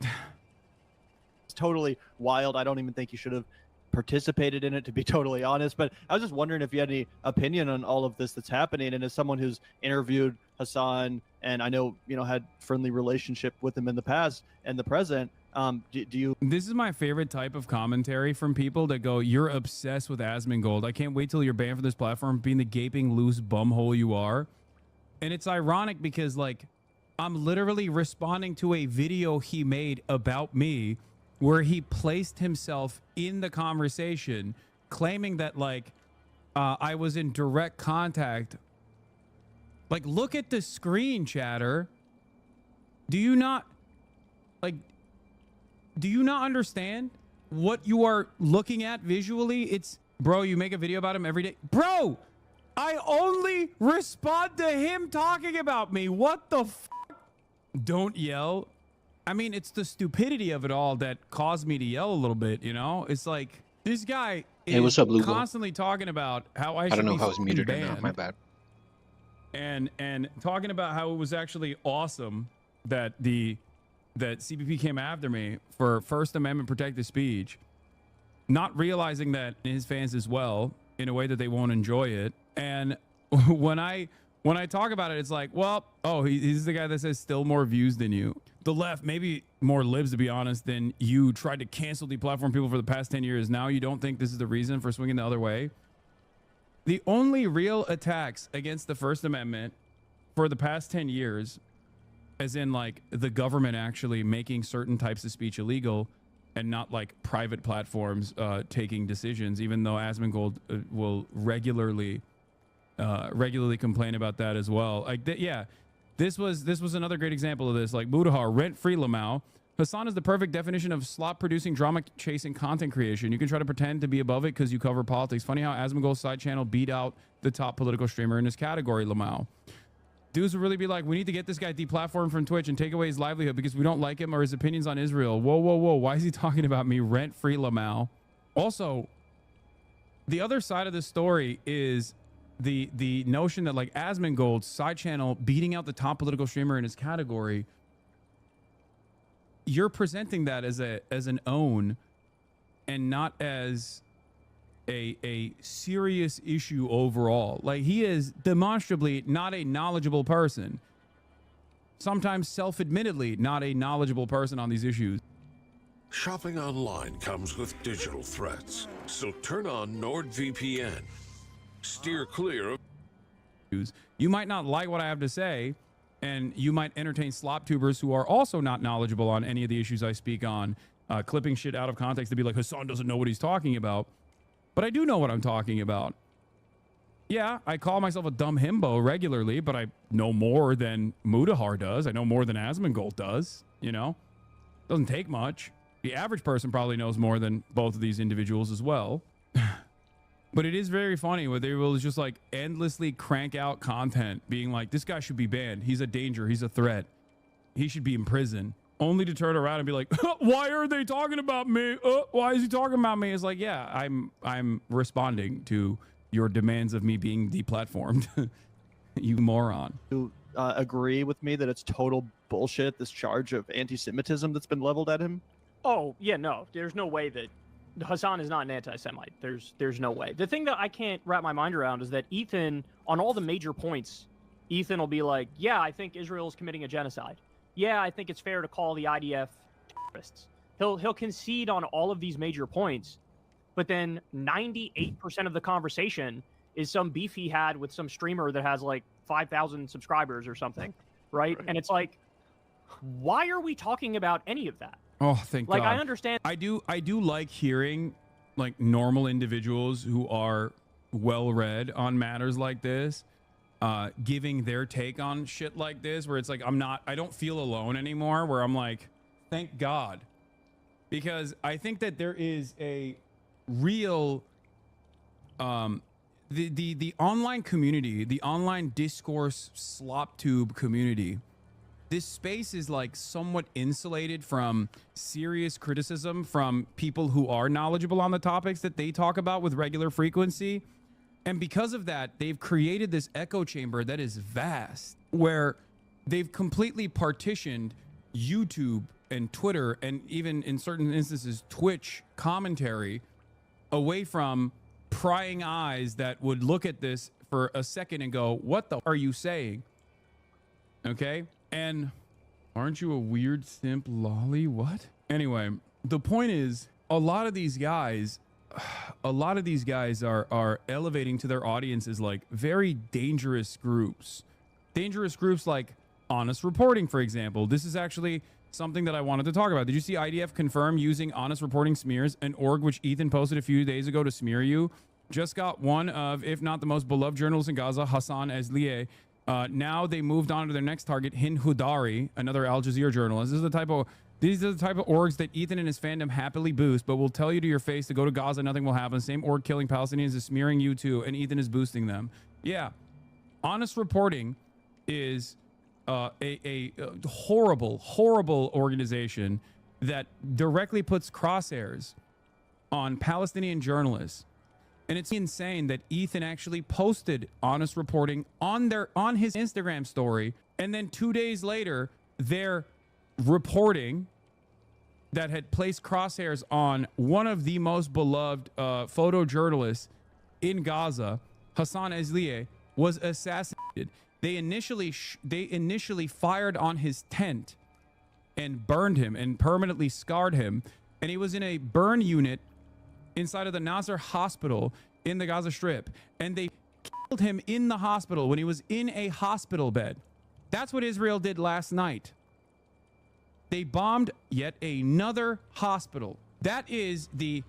It's totally wild. I don't even think he should have participated in it, to be totally honest. But I was just wondering if you had any opinion on all of this that's happening. And as someone who's interviewed Hassan and I know, had friendly relationship with him in the past and the present, do you... This is my favorite type of commentary from people that go, you're obsessed with Asmongold. I can't wait till you're banned from this platform, being the gaping loose bumhole you are. And it's ironic because, I'm literally responding to a video he made about me where he placed himself in the conversation, claiming that, I was in direct contact. Look at the screen, chatter. Do you not understand what you are looking at visually? It's, bro, you make a video about him every day. Bro, I only respond to him talking about me. What the f? Don't yell. I mean, it's the stupidity of it all that caused me to yell a little bit, It's like, this guy is what's up, Lugo? constantly talking about how I should don't know be if I was muted banned. or not. My bad. And talking about how it was actually awesome that CBP came after me for First Amendment protected speech, not realizing that his fans as well, in a way that they won't enjoy it. And when I talk about it, it's like, he's the guy that says still more views than you. The left, maybe more libs, to be honest, than you tried to cancel deplatform people for the past 10 years. Now you don't think this is the reason for swinging the other way. The only real attacks against the First Amendment for the past 10 years, as in the government actually making certain types of speech illegal and not private platforms taking decisions, even though Asmongold will regularly complain about that as well. This was another great example of this. Mudahar, rent-free Lamau. Hassan is the perfect definition of slop-producing, drama-chasing content creation. You can try to pretend to be above it because you cover politics. Funny how Asmongold's side channel beat out the top political streamer in his category, Lamau. Dudes would really be like, we need to get this guy deplatformed from Twitch and take away his livelihood because we don't like him or his opinions on Israel. Whoa, whoa, whoa. Why is he talking about me? Rent-free Lamau. Also, the other side of this story is the notion that Asmongold's side channel beating out the top political streamer in his category, you're presenting that as an own and not as a serious issue overall. Like, he is demonstrably not a knowledgeable person. Sometimes self-admittedly not a knowledgeable person on these issues. Shopping online comes with digital threats, so turn on NordVPN. Steer clear of... You might not like what I have to say, and you might entertain slop tubers who are also not knowledgeable on any of the issues I speak on, clipping shit out of context to be like, Hassan doesn't know what he's talking about. But I do know what I'm talking about. Yeah, I call myself a dumb himbo regularly, but I know more than Mudahar does. I know more than Asmongold does, you know? Doesn't take much. The average person probably knows more than both of these individuals as well. But it is very funny where they will just like endlessly crank out content being like, this guy should be banned. He's a danger. He's a threat. He should be in prison. Only to turn around and be like, why are they talking about me? Why is he talking about me? It's like, yeah, I'm responding to your demands of me being deplatformed. You moron. You agree with me that it's total bullshit, this charge of anti-Semitism that's been leveled at him? Oh, yeah, no. There's no way that Hassan is not an anti-Semite. There's no way. The thing that I can't wrap my mind around is that Ethan, on all the major points, Ethan will be like, yeah, I think Israel is committing a genocide. Yeah, I think it's fair to call the IDF terrorists. He'll concede on all of these major points, but then 98% of the conversation is some beef he had with some streamer that has like 5,000 subscribers or something, right? And it's like, why are we talking about any of that? Oh, thank God. Like, I understand. I do like hearing like normal individuals who are well read on matters like this, giving their take on shit like this, where it's like, I don't feel alone anymore, where I'm like, thank God. Because I think that there is a real, the online community, the online discourse slop tube community, this space is like somewhat insulated from serious criticism from people who are knowledgeable on the topics that they talk about with regular frequency. And because of that, they've created this echo chamber that is vast, where they've completely partitioned YouTube and Twitter, and even in certain instances, Twitch commentary away from prying eyes that would look at this for a second and go, what the are you saying? Okay. And aren't you a weird simp lolly? What? Anyway, the point is, a lot of these guys are elevating to their audiences like very dangerous groups like honest reporting, for example. This is actually something that I wanted to talk about. Did you see IDF confirm using honest reporting smears, an org which Ethan posted a few days ago to smear you? Just got one of, if not the most beloved journalist in Gaza, Hassan Azlieh. Now they moved on to their next target, Hind Hudari, another Al Jazeera journalist. These are the type of orgs that Ethan and his fandom happily boost, but will tell you to your face to go to Gaza, nothing will happen. Same org killing Palestinians is smearing you too, and Ethan is boosting them. Yeah, honest reporting is a horrible, horrible organization that directly puts crosshairs on Palestinian journalists. And it's insane that Ethan actually posted honest reporting on his Instagram story, and then 2 days later, their reporting that had placed crosshairs on one of the most beloved photojournalists in Gaza, Hassan Azlieh, was assassinated. They initially fired on his tent and burned him and permanently scarred him, and he was in a burn unit inside of the Nasser hospital in the Gaza Strip, and they killed him in the hospital when he was in a hospital bed. That's what Israel did last night. They bombed yet another hospital. That is the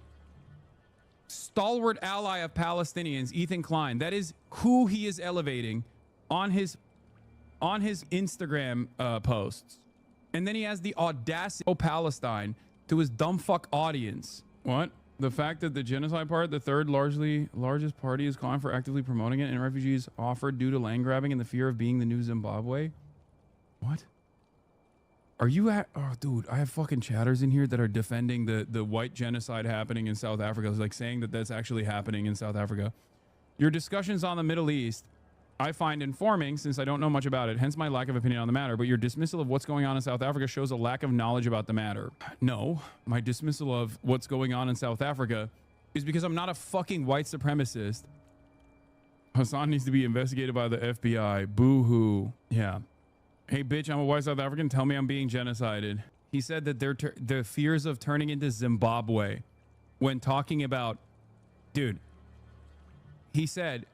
stalwart ally of Palestinians, Ethan Klein. That is who he is elevating on his Instagram posts. And then he has the audacity of Palestine to his dumb fuck audience. What? The fact that the genocide part, the third largest party, is calling for actively promoting it, and refugees offered due to land grabbing and the fear of being the new Zimbabwe. What? Are you at? Oh, dude, I have fucking chatters in here that are defending the white genocide happening in South Africa. It's like saying that that's actually happening in South Africa. Your discussions on the Middle East I find informing since I don't know much about it, hence my lack of opinion on the matter, but your dismissal of what's going on in South Africa shows a lack of knowledge about the matter. No, my dismissal of what's going on in South Africa is because I'm not a fucking white supremacist. Hassan needs to be investigated by the FBI. Boo-hoo. Yeah. Hey, bitch, I'm a white South African. Tell me I'm being genocided. He said that the fears of turning into Zimbabwe when talking about... Dude, he said...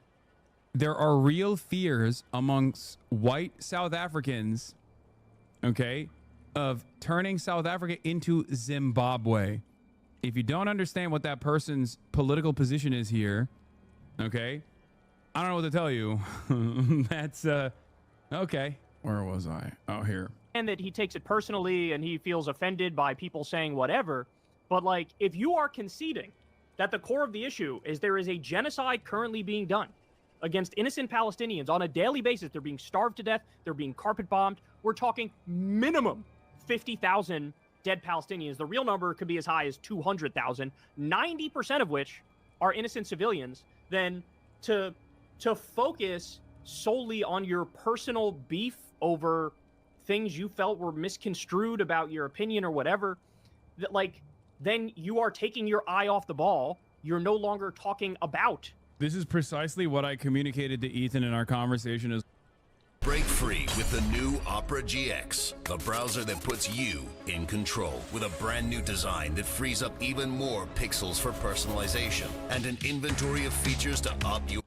There are real fears amongst white South Africans, okay, of turning South Africa into Zimbabwe. If you don't understand what that person's political position is here, okay, I don't know what to tell you. That's, okay. Where was I? Oh, here. And that he takes it personally and he feels offended by people saying whatever. But, like, if you are conceding that the core of the issue is there is a genocide currently being done against innocent Palestinians on a daily basis. They're being starved to death. They're being carpet bombed. We're talking minimum 50,000 dead Palestinians. The real number could be as high as 200,000, 90% of which are innocent civilians. Then to focus solely on your personal beef over things you felt were misconstrued about your opinion or whatever, that, like, then you are taking your eye off the ball. You're no longer talking about. This is precisely what I communicated to Ethan in our conversation. Break free with the new Opera GX, the browser that puts you in control with a brand new design that frees up even more pixels for personalization and an inventory of features to up your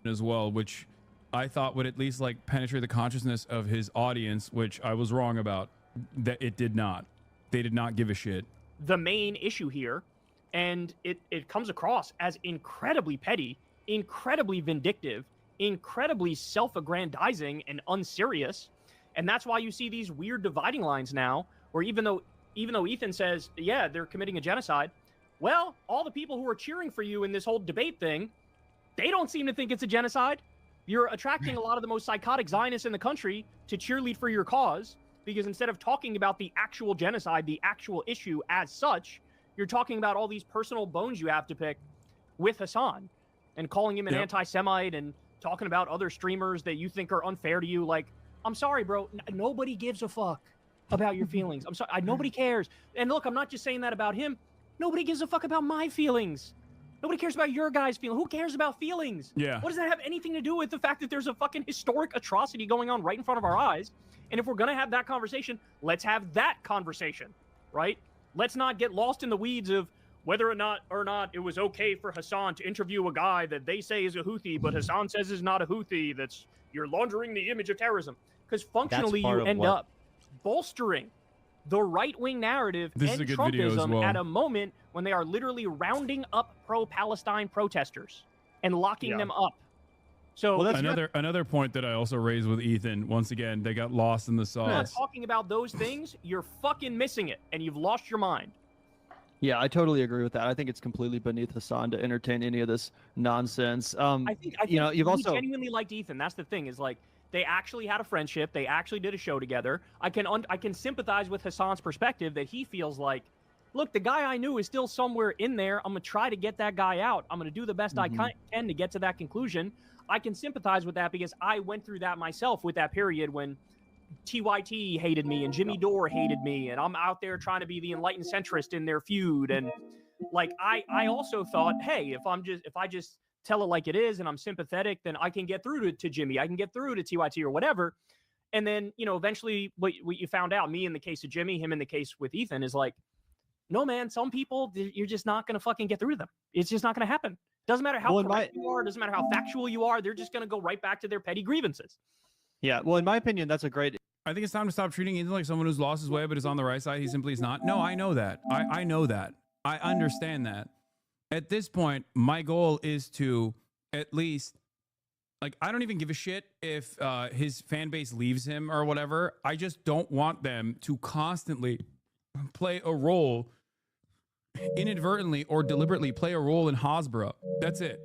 as well, which I thought would at least like penetrate the consciousness of his audience, which I was wrong about. That it did not. They did not give a shit. The main issue here, and it comes across as incredibly petty, incredibly vindictive, incredibly self-aggrandizing and unserious. And that's why you see these weird dividing lines now, where even though Ethan says, yeah, they're committing a genocide, well, all the people who are cheering for you in this whole debate thing, they don't seem to think it's a genocide. You're attracting a lot of the most psychotic Zionists in the country to cheerlead for your cause, because instead of talking about the actual genocide, the actual issue as such, you're talking about all these personal bones you have to pick with Hassan and calling him an anti-Semite and talking about other streamers that you think are unfair to you. Like, I'm sorry, bro. Nobody gives a fuck about your feelings. I'm sorry. Nobody cares. And look, I'm not just saying that about him. Nobody gives a fuck about my feelings. Nobody cares about your guys' feelings. Who cares about feelings? Yeah. What does that have anything to do with the fact that there's a fucking historic atrocity going on right in front of our eyes? And if we're going to have that conversation, let's have that conversation, right? Let's not get lost in the weeds of whether or not it was okay for Hassan to interview a guy that they say is a Houthi, but Hassan says is not a Houthi. That's you're laundering the image of terrorism. Because functionally you end up bolstering the right-wing narrative and Trumpism at a moment when they are literally rounding up pro-Palestine protesters and locking them up. So another point that I also raised with Ethan, once again, they got lost in the sauce. Talking about those things, you're fucking missing it, and you've lost your mind. Yeah, I totally agree with that. I think it's completely beneath Hassan to entertain any of this nonsense. I think you've also genuinely liked Ethan. That's the thing, is like they actually had a friendship. They actually did a show together. I can sympathize with Hassan's perspective that he feels like, look, the guy I knew is still somewhere in there. I'm gonna try to get that guy out. I'm gonna do the best I can to get to that conclusion. I can sympathize with that because I went through that myself with that period when TYT hated me and Jimmy Dore hated me, and I'm out there trying to be the enlightened centrist in their feud. And like I also thought, hey, if I just tell it like it is and I'm sympathetic, then I can get through to Jimmy, I can get through to TYT or whatever. And then, eventually what you found out, me in the case of Jimmy, him in the case with Ethan, is like, no, man, some people, you're just not going to fucking get through to them. It's just not going to happen. Doesn't matter how correct you are, doesn't matter how factual you are, they're just going to go right back to their petty grievances. Yeah, well, in my opinion, that's a great... I think it's time to stop treating Ethan like someone who's lost his way but is on the right side. He simply is not. No, I know that. I know that. I understand that. At this point, my goal is to at least... Like, I don't even give a shit if his fan base leaves him or whatever. I just don't want them to constantly play a role, inadvertently or deliberately play a role in Hasbro. That's it.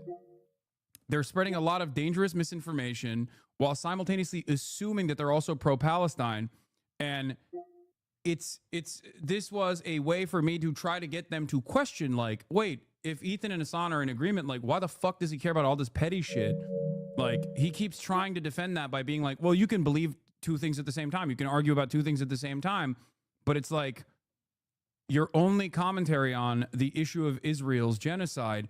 They're spreading a lot of dangerous misinformation while simultaneously assuming that they're also pro-Palestine. And this was a way for me to try to get them to question, like, wait, if Ethan and Hassan are in agreement, like, why the fuck does he care about all this petty shit? Like, he keeps trying to defend that by being like, well, you can believe two things at the same time. You can argue about two things at the same time. But it's like, your only commentary on the issue of Israel's genocide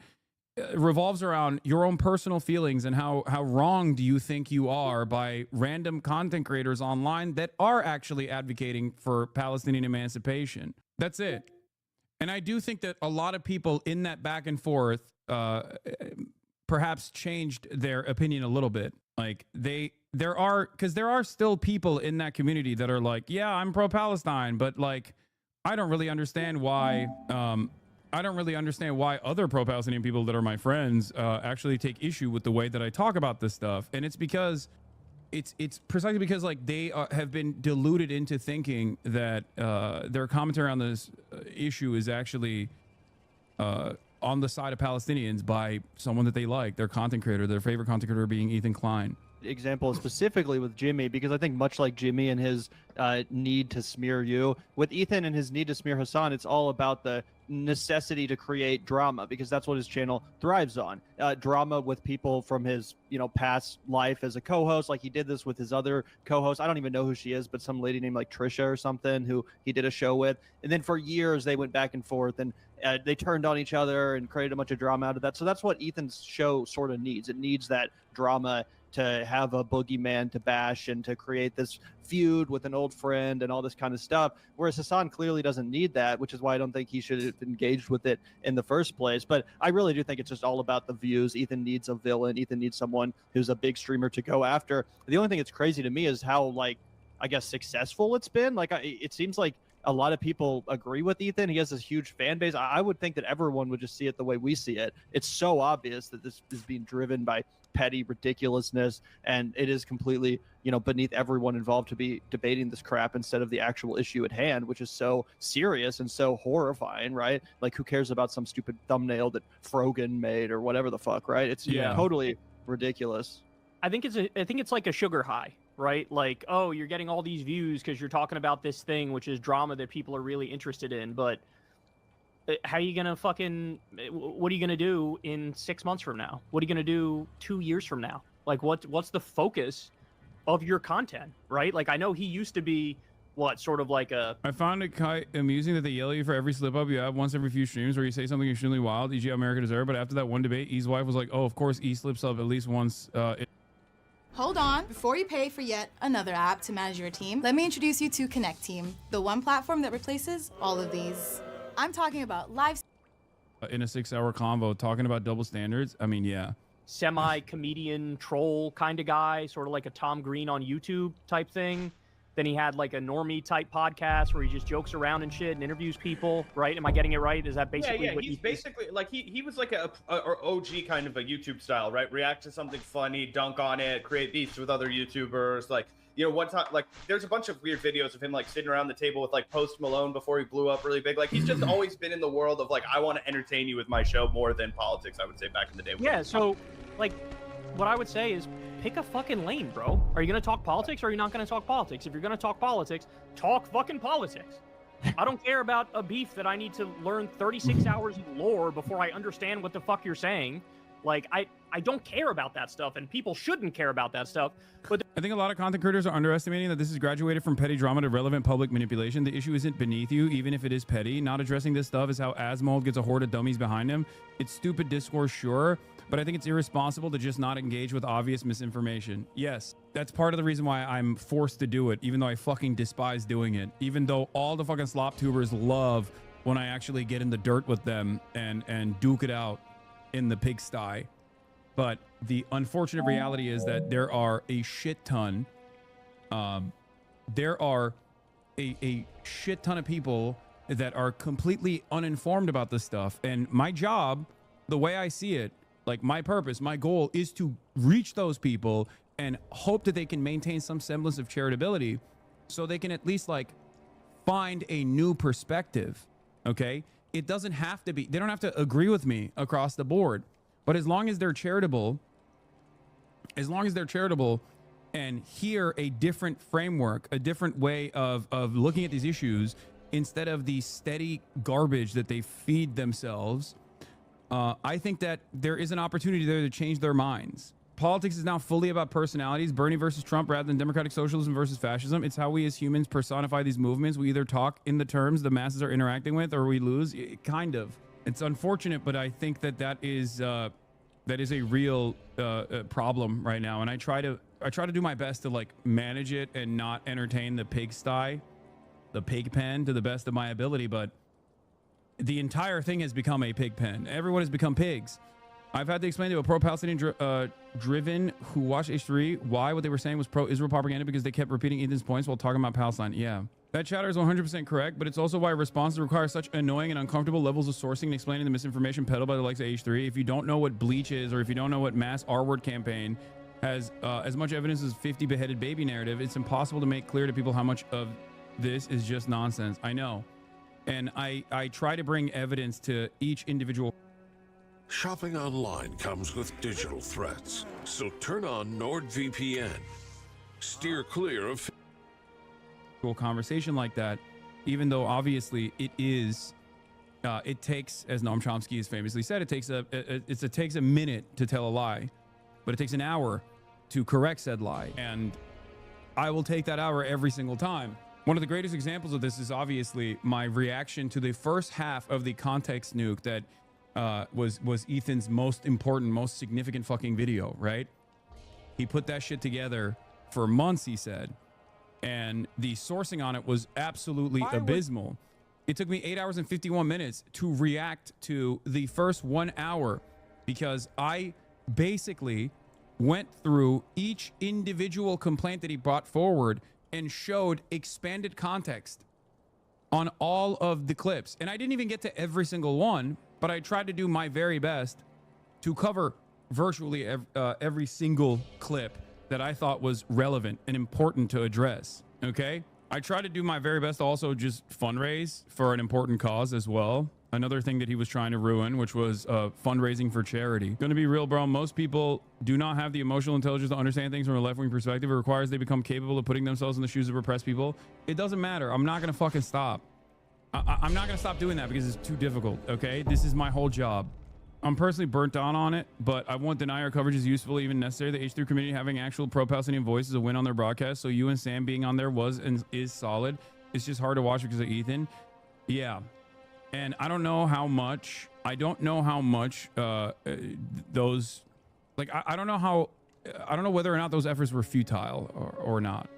revolves around your own personal feelings and how wrong do you think you are by random content creators online that are actually advocating for Palestinian emancipation. That's it. And I do think that a lot of people in that back and forth perhaps changed their opinion a little bit. Like, there are still people in that community that are like, yeah, I'm pro-Palestine, but like, I don't really understand why other pro-Palestinian people that are my friends actually take issue with the way that I talk about this stuff. And it's because it's precisely because like they have been deluded into thinking that their commentary on this issue is actually on the side of Palestinians by someone that they like, their content creator, their favorite content creator being Ethan Klein. Example specifically with Jimmy, because I think much like Jimmy and his need to smear you, with Ethan and his need to smear Hassan, it's all about the necessity to create drama, because that's what his channel thrives on. Drama with people from his, past life as a co-host. Like, he did this with his other co-host. I don't even know who she is, but some lady named like Trisha or something who he did a show with. And then for years they went back and forth, and they turned on each other and created a bunch of drama out of that. So that's what Ethan's show sort of needs. It needs that drama to have a boogeyman to bash and to create this feud with an old friend and all this kind of stuff. Whereas Hassan clearly doesn't need that, which is why I don't think he should have engaged with it in the first place. But I really do think it's just all about the views. Ethan needs a villain. Ethan needs someone who's a big streamer to go after. The only thing that's crazy to me is how, like, I guess successful it's been. Like, it seems like a lot of people agree with Ethan. He has this huge fan base. I would think that everyone would just see it the way we see it. It's so obvious that this is being driven by petty ridiculousness, and it is completely, beneath everyone involved to be debating this crap instead of the actual issue at hand, which is so serious and so horrifying, right? Like, who cares about some stupid thumbnail that Frogan made or whatever the fuck, right? It's totally ridiculous. I think it's like a sugar high, right? Like, oh, you're getting all these views because you're talking about this thing, which is drama that people are really interested in, but how are you gonna what are you gonna do in 6 months from now? What are you gonna do 2 years from now? Like, what's the focus of your content, right? Like, I know he used to be sort of like a... I found it quite amusing that they yell at you for every slip up you have once every few streams where you say something extremely wild, e.g. America deserved, but after that one debate, E's wife was like, oh, of course E slips up at least once. Hold on, before you pay for yet another app to manage your team, let me introduce you to Connect Team, the one platform that replaces all of these. I'm talking about live... in a 6-hour convo talking about double standards. I mean, yeah. Semi-comedian troll kind of guy, sort of like a Tom Green on YouTube type thing. Then he had like a normie type podcast where he just jokes around and shit and interviews people, right? Am I getting it right? Is that basically what he's basically like he was like a OG kind of a YouTube style, right? React to something funny, dunk on it, create beefs with other YouTubers. Like, one time, like, there's a bunch of weird videos of him like sitting around the table with like Post Malone before he blew up really big. Like, he's just always been in the world of like, I want to entertain you with my show more than politics, I would say, back in the day. Yeah, so like what I would say is pick a fucking lane, bro. Are you going to talk politics or are you not going to talk politics? If you're going to talk politics, talk fucking politics. I don't care about a beef that I need to learn 36 hours of lore before I understand what the fuck you're saying. Like, I don't care about that stuff, and people shouldn't care about that stuff. But I think a lot of content creators are underestimating that this is graduated from petty drama to relevant public manipulation. The issue isn't beneath you, even if it is petty. Not addressing this stuff is how Asmold gets a horde of dummies behind him. It's stupid discourse, sure, but I think it's irresponsible to just not engage with obvious misinformation. Yes, that's part of the reason why I'm forced to do it, even though I fucking despise doing it. Even though all the fucking slop tubers love when I actually get in the dirt with them and duke it out in the pigsty. But the unfortunate reality is that there are a shit ton there are a shit ton of people that are completely uninformed about this stuff. And my job, the way I see it, like my purpose, my goal is to reach those people and hope that they can maintain some semblance of charitability so they can at least like find a new perspective. Okay. It doesn't have to be, they don't have to agree with me across the board, but as long as they're charitable, and hear a different framework, a different way of looking at these issues instead of the steady garbage that they feed themselves, I think that there is an opportunity there to change their minds. Politics is now fully about personalities, Bernie versus Trump rather than democratic socialism versus fascism. It's how we as humans personify these movements. We either talk in the terms the masses are interacting with or we lose. Kind of. It's unfortunate, but I think that is a real problem right now. And I try to do my best to like manage it and not entertain the pigsty, the pig pen to the best of my ability. But the entire thing has become a pig pen. Everyone has become pigs. I've had to explain to a pro-Palestinian driven who watched H3 why what they were saying was pro-Israel propaganda because they kept repeating Ethan's points while talking about Palestine. Yeah, that chatter is 100% correct, but it's also why responses require such annoying and uncomfortable levels of sourcing and explaining the misinformation peddled by the likes of H3. If you don't know what bleach is, or if you don't know what mass R-word campaign has as much evidence as 50 beheaded baby narrative, it's impossible to make clear to people how much of this is just nonsense. I know. And I try to bring evidence to each individual. Shopping online comes with digital threats, so turn on NordVPN. Steer clear of conversation like that, even though obviously it is, it takes, as Noam Chomsky has famously said, it takes a minute to tell a lie, but it takes an hour to correct said lie, and I will take that hour every single time. One of the greatest examples of this is obviously my reaction to the first half of the context nuke that was Ethan's most important, most significant fucking video, right? He put that shit together for months, he said, and the sourcing on it was absolutely abysmal. It took me 8 hours and 51 minutes to react to the first 1 hour because I basically went through each individual complaint that he brought forward and showed expanded context on all of the clips. And I didn't even get to every single one, but I tried to do my very best to cover virtually every single clip that I thought was relevant and important to address, okay? I tried to do my very best to also just fundraise for an important cause as well. Another thing that he was trying to ruin, which was fundraising for charity. Gonna be real, bro. Most people do not have the emotional intelligence to understand things from a left-wing perspective. It requires they become capable of putting themselves in the shoes of repressed people. It doesn't matter. I'm not gonna fucking stop. I'm not gonna stop doing that because it's too difficult, okay? This is my whole job. I'm personally burnt down on it, but I won't deny our coverage is useful, even necessary. The H3 community having actual pro-Palestinian voice is a win on their broadcast, so you and Sam being on there was and is solid. It's just hard to watch because of Ethan. Yeah. And I don't know how much, those, like, I don't know whether or not those efforts were futile or not.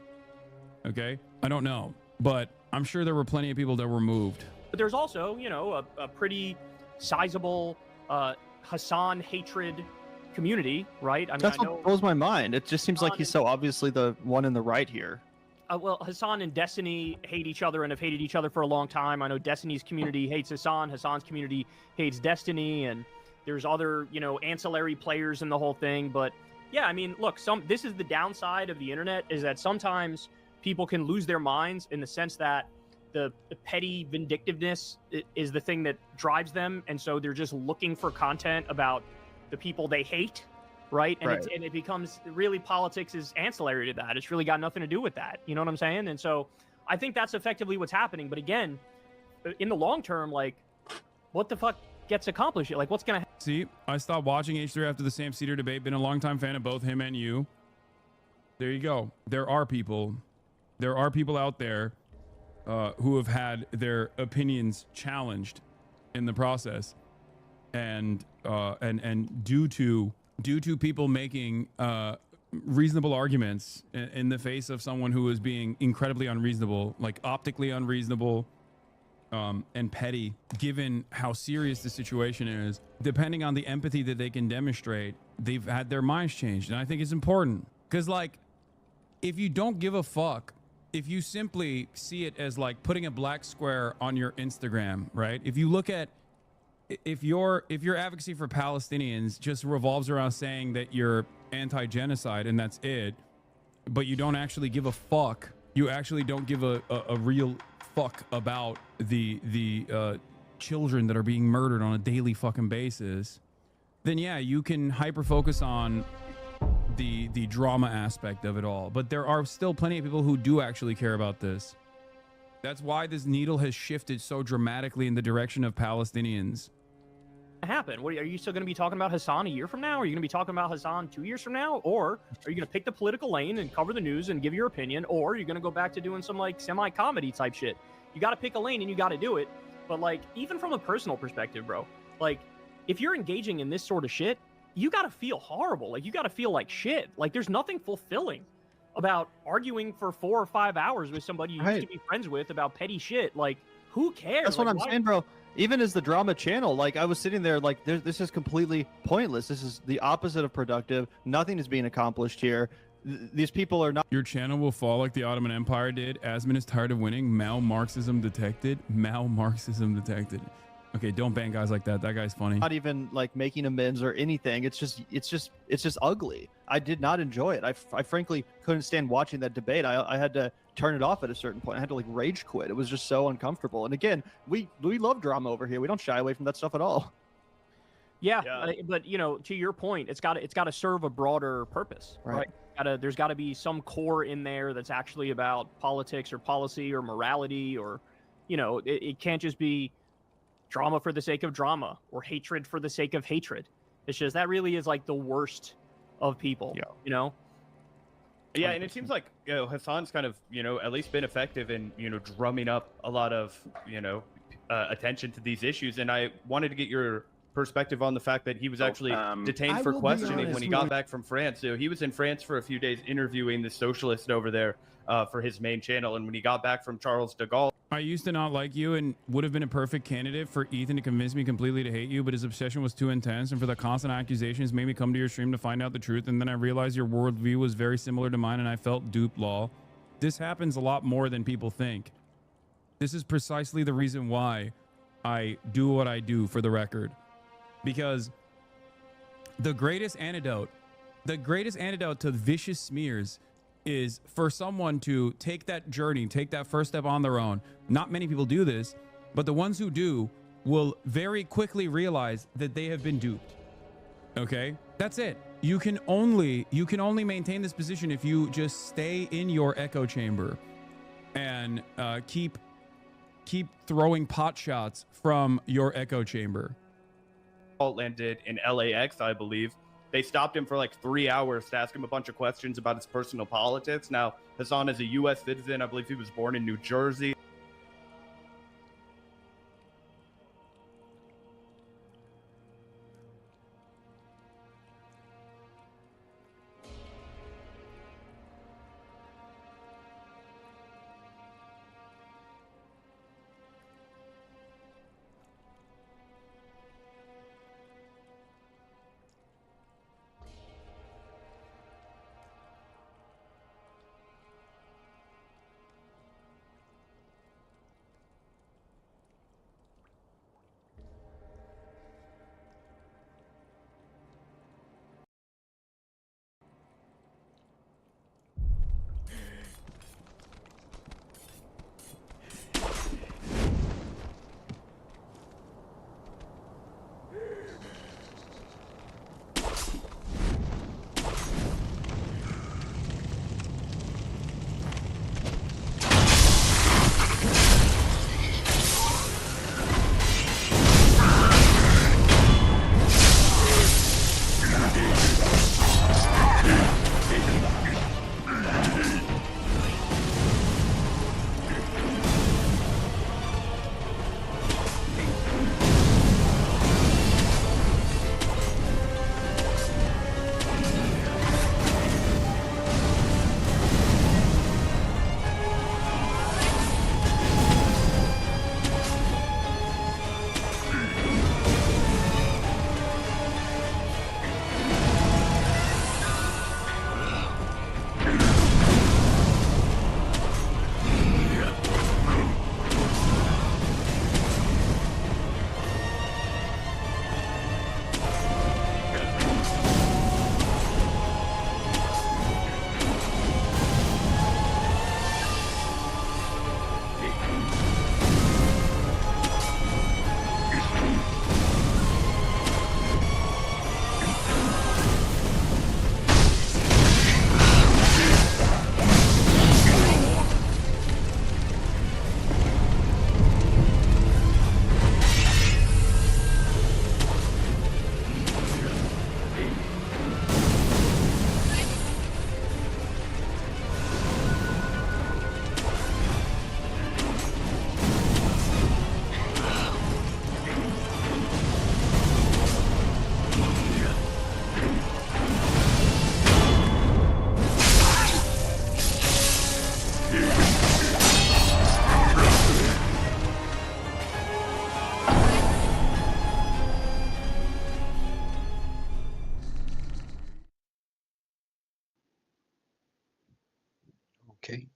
Okay? I don't know. But I'm sure there were plenty of people that were moved. But there's also, you know, a pretty sizable Hassan hatred community, right? I mean, That's what blows my mind. It just seems like he's so obviously the one in the right here. Well, Hassan and Destiny hate each other and have hated each other for a long time. I know Destiny's community hates Hassan, Hassan's community hates Destiny, and there's other, you know, ancillary players in the whole thing. But yeah, I mean, look, this is the downside of the internet, is that sometimes people can lose their minds in the sense that the petty vindictiveness is the thing that drives them, and so they're just looking for content about the people they hate. Right. And it becomes really, politics is ancillary to that. It's really got nothing to do with that. You know what I'm saying? And so I think that's effectively what's happening. But again, in the long term, like, what the fuck gets accomplished? Like, what's going to happen? See, I stopped watching H3 after the Sam Cedar debate. Been a longtime fan of both him and you. There you go. There are people out there who have had their opinions challenged in the process. And due to people making reasonable arguments in the face of someone who is being incredibly unreasonable, like optically unreasonable and petty, given how serious the situation is, depending on the empathy that they can demonstrate, they've had their minds changed. And I think it's important because, like, if you don't give a fuck, if you simply see it as like putting a black square on your Instagram, right? If you look at, if your advocacy for Palestinians just revolves around saying that you're anti-genocide and that's it, but you don't actually give a fuck, you actually don't give a real fuck about the children that are being murdered on a daily fucking basis, then yeah, you can hyper focus on the drama aspect of it all. But there are still plenty of people who do actually care about this. That's why this needle has shifted so dramatically in the direction of Palestinians. happen? What are you still going to be talking about Hassan a year from now? Are you going to be talking about Hassan 2 years from now? Or are you going to pick the political lane and cover the news and give your opinion? Or are you going to go back to doing some like semi-comedy type shit? You got to pick a lane and you got to do it. But like, even from a personal perspective, bro, like if you're engaging in this sort of shit, you got to feel horrible. Like you got to feel like shit. Like there's nothing fulfilling about arguing for 4 or 5 hours with somebody you used to be friends with about petty shit. Like who cares? That's what Like, I'm why- saying, bro. Even as the drama channel, like I was sitting there, like this is completely pointless. This is the opposite of productive. Nothing is being accomplished here. These people are not. Your channel will fall like the Ottoman Empire did. Asmin is tired of winning. Mal-Marxism detected. Mal-Marxism detected. Okay, don't ban guys like that. That guy's funny. Not even like making amends or anything. It's just ugly. I did not enjoy it. I frankly couldn't stand watching that debate. I had to turn it off at a certain point. I had to like rage quit. It was just so uncomfortable. And again, we love drama over here. We don't shy away from that stuff at all. Yeah, but you know, to your point, it's got to serve a broader purpose, right? There's got to be some core in there that's actually about politics or policy or morality, or you know, it can't just be drama for the sake of drama or hatred for the sake of hatred. It's just that really is like the worst of people, you know? Yeah, and it seems like, you know, Hassan's kind of, you know, at least been effective in, you know, drumming up a lot of, you know, attention to these issues. And I wanted to get your perspective on the fact that he was actually detained for questioning when he got back from France. So he was in France for a few days interviewing the socialist over there for his main channel. And when he got back from Charles de Gaulle, I used to not like you and would have been a perfect candidate for Ethan to convince me completely to hate you, but his obsession was too intense, and for the constant accusations made me come to your stream to find out the truth, and then I realized your worldview was very similar to mine, and I felt duped, lol. This happens a lot more than people think. This is precisely the reason why I do what I do, for the record. Because the greatest antidote to vicious smears is for someone to take that journey, take that first step on their own. Not many people do this, but the ones who do will very quickly realize that they have been duped. Okay? That's it. You can only maintain this position if you just stay in your echo chamber and keep throwing pot shots from your echo chamber. landed in LAX, I believe. They stopped him for like 3 hours to ask him a bunch of questions about his personal politics. Now, Hassan is a U.S. citizen. I believe he was born in New Jersey. Okay.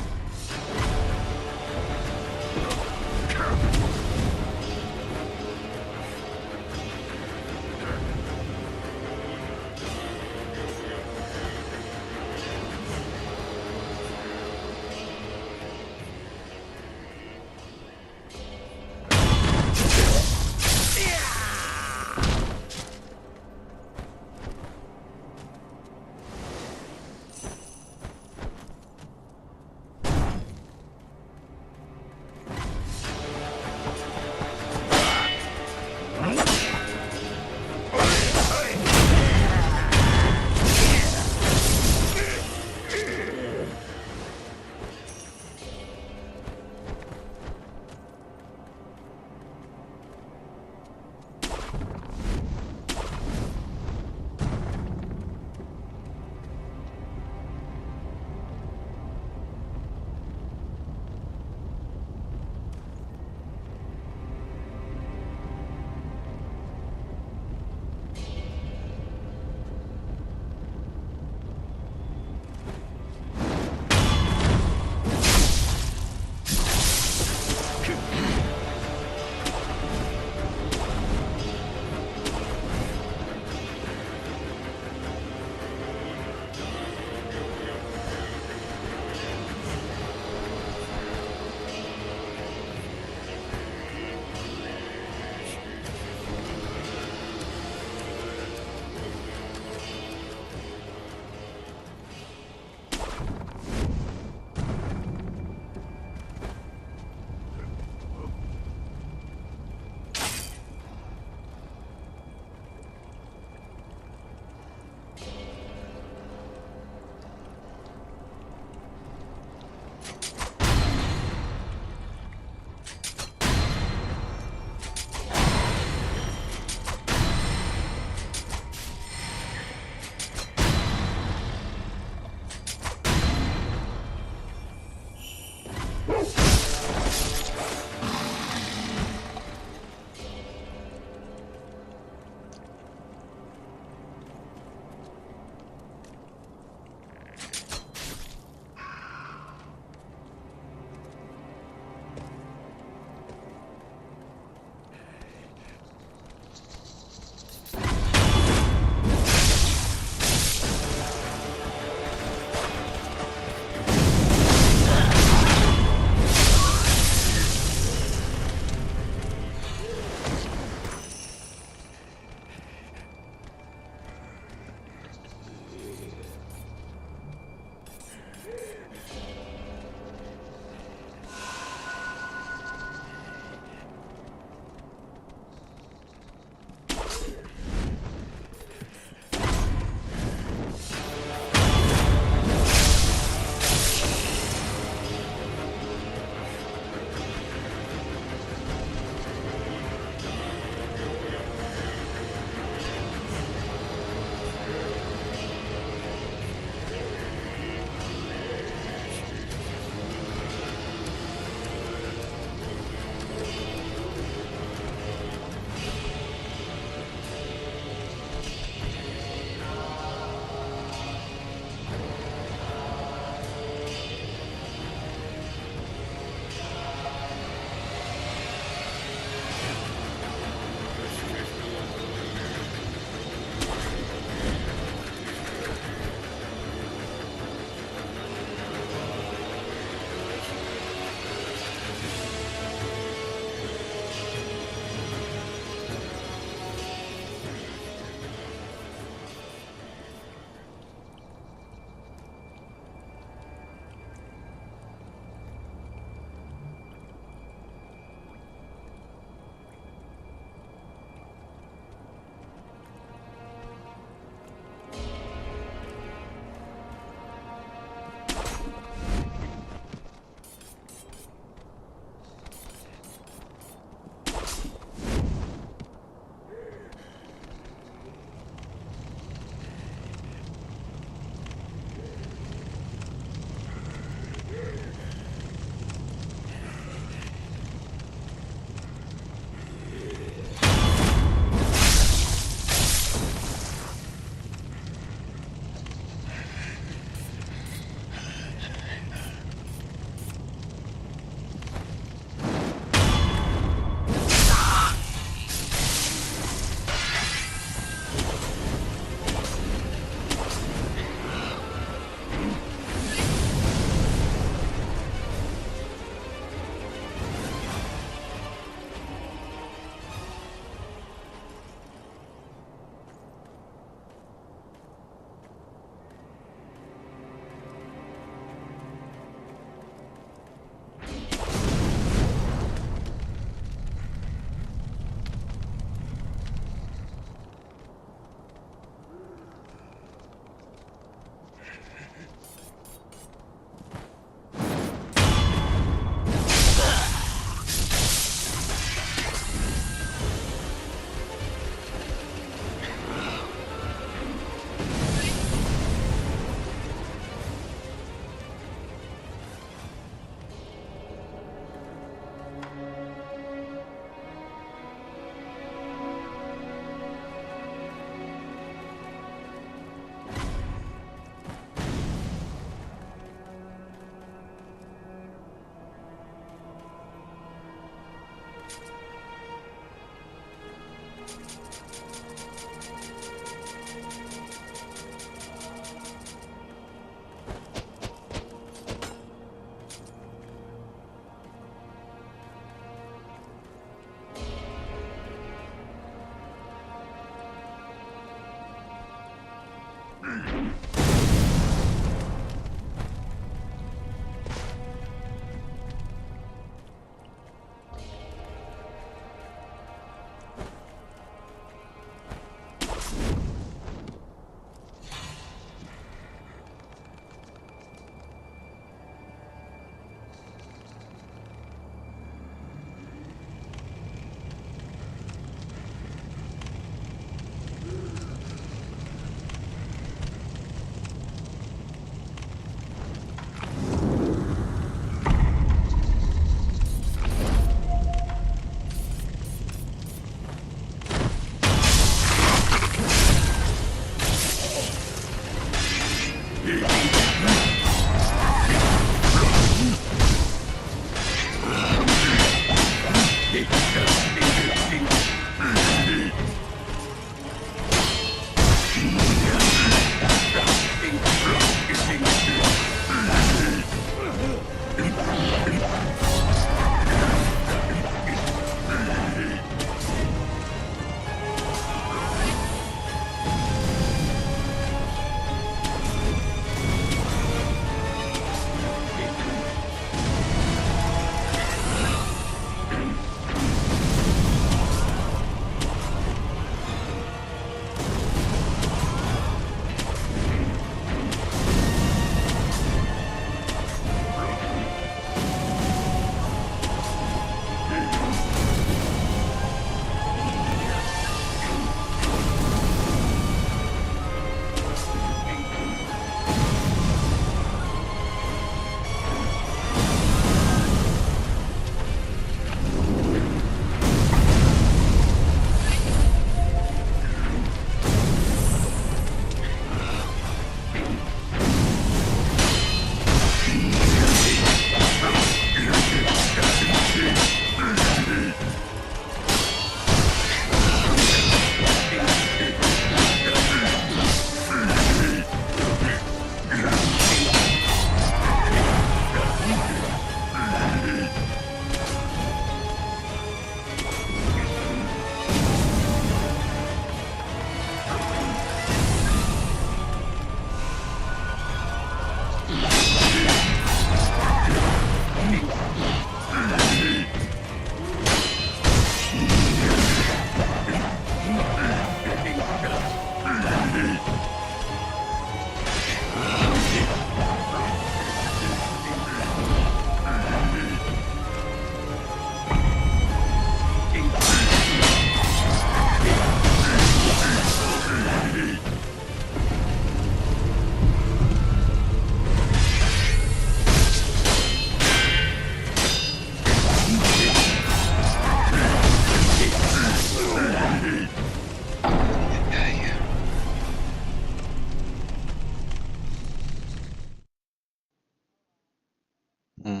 Hmm.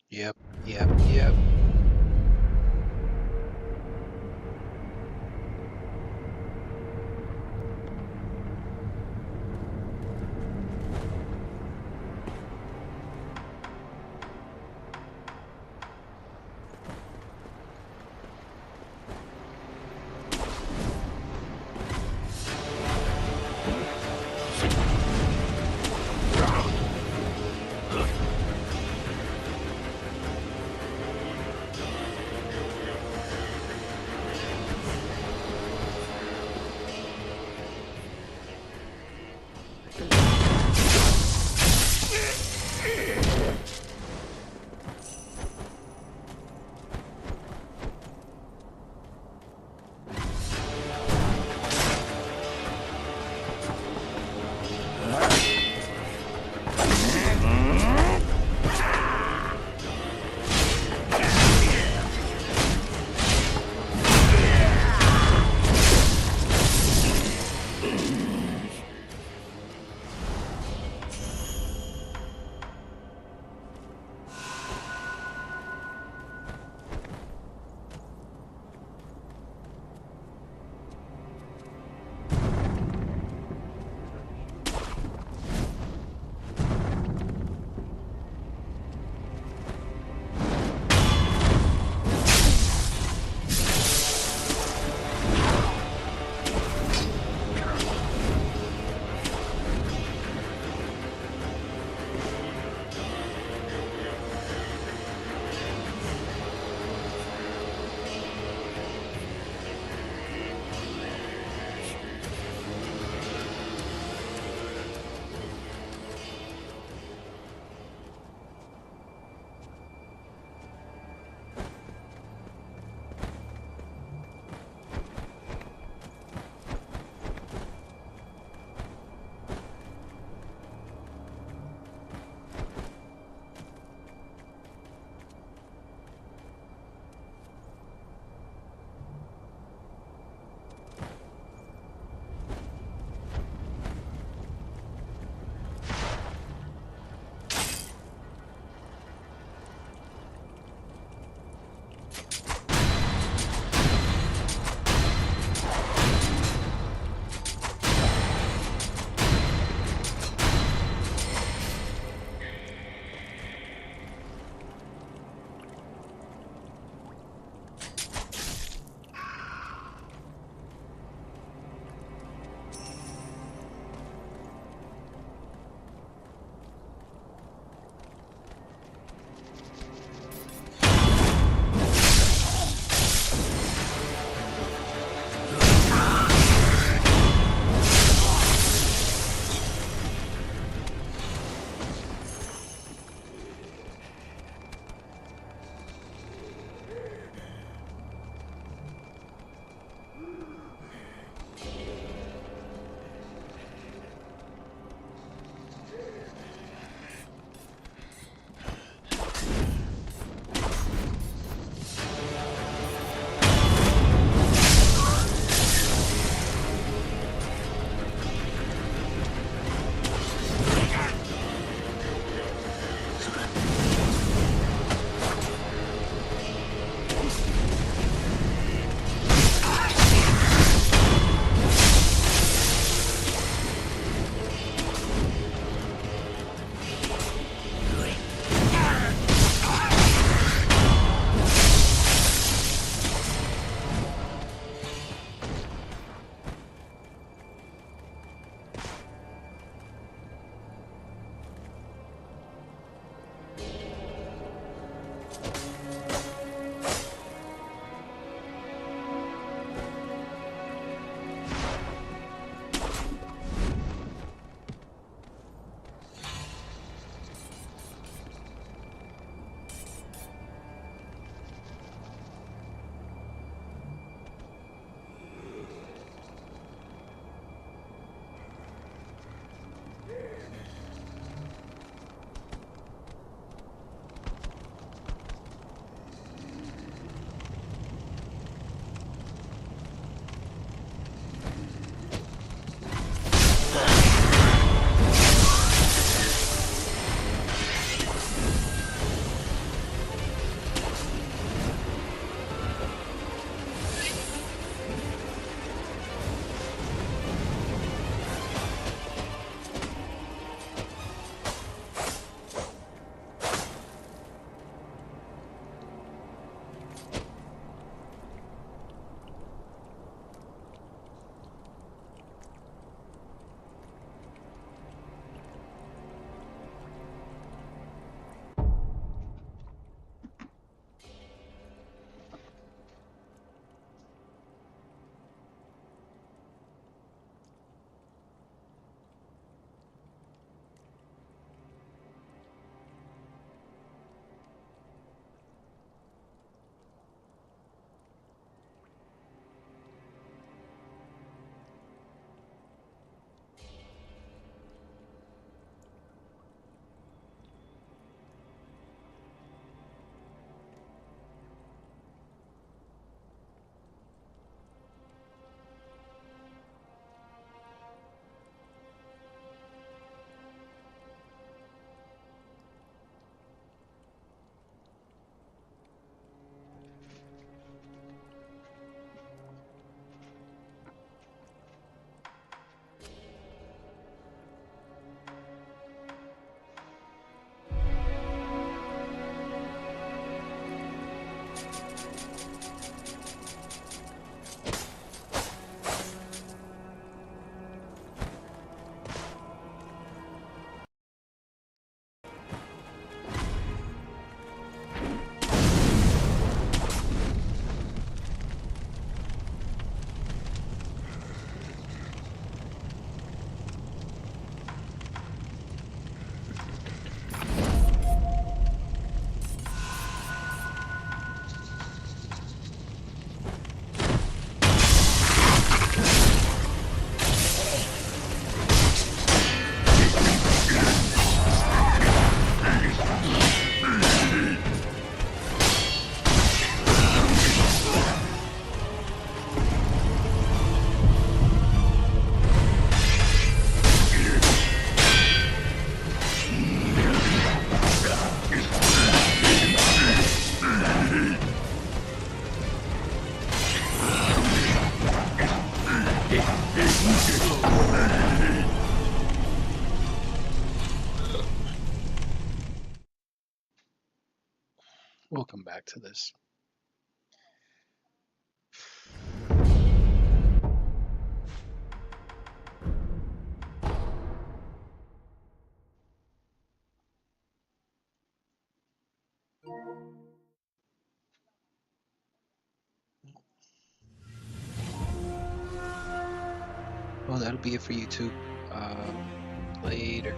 Yep, yep, yep. come back to this. Well, that'll be it for YouTube. Later.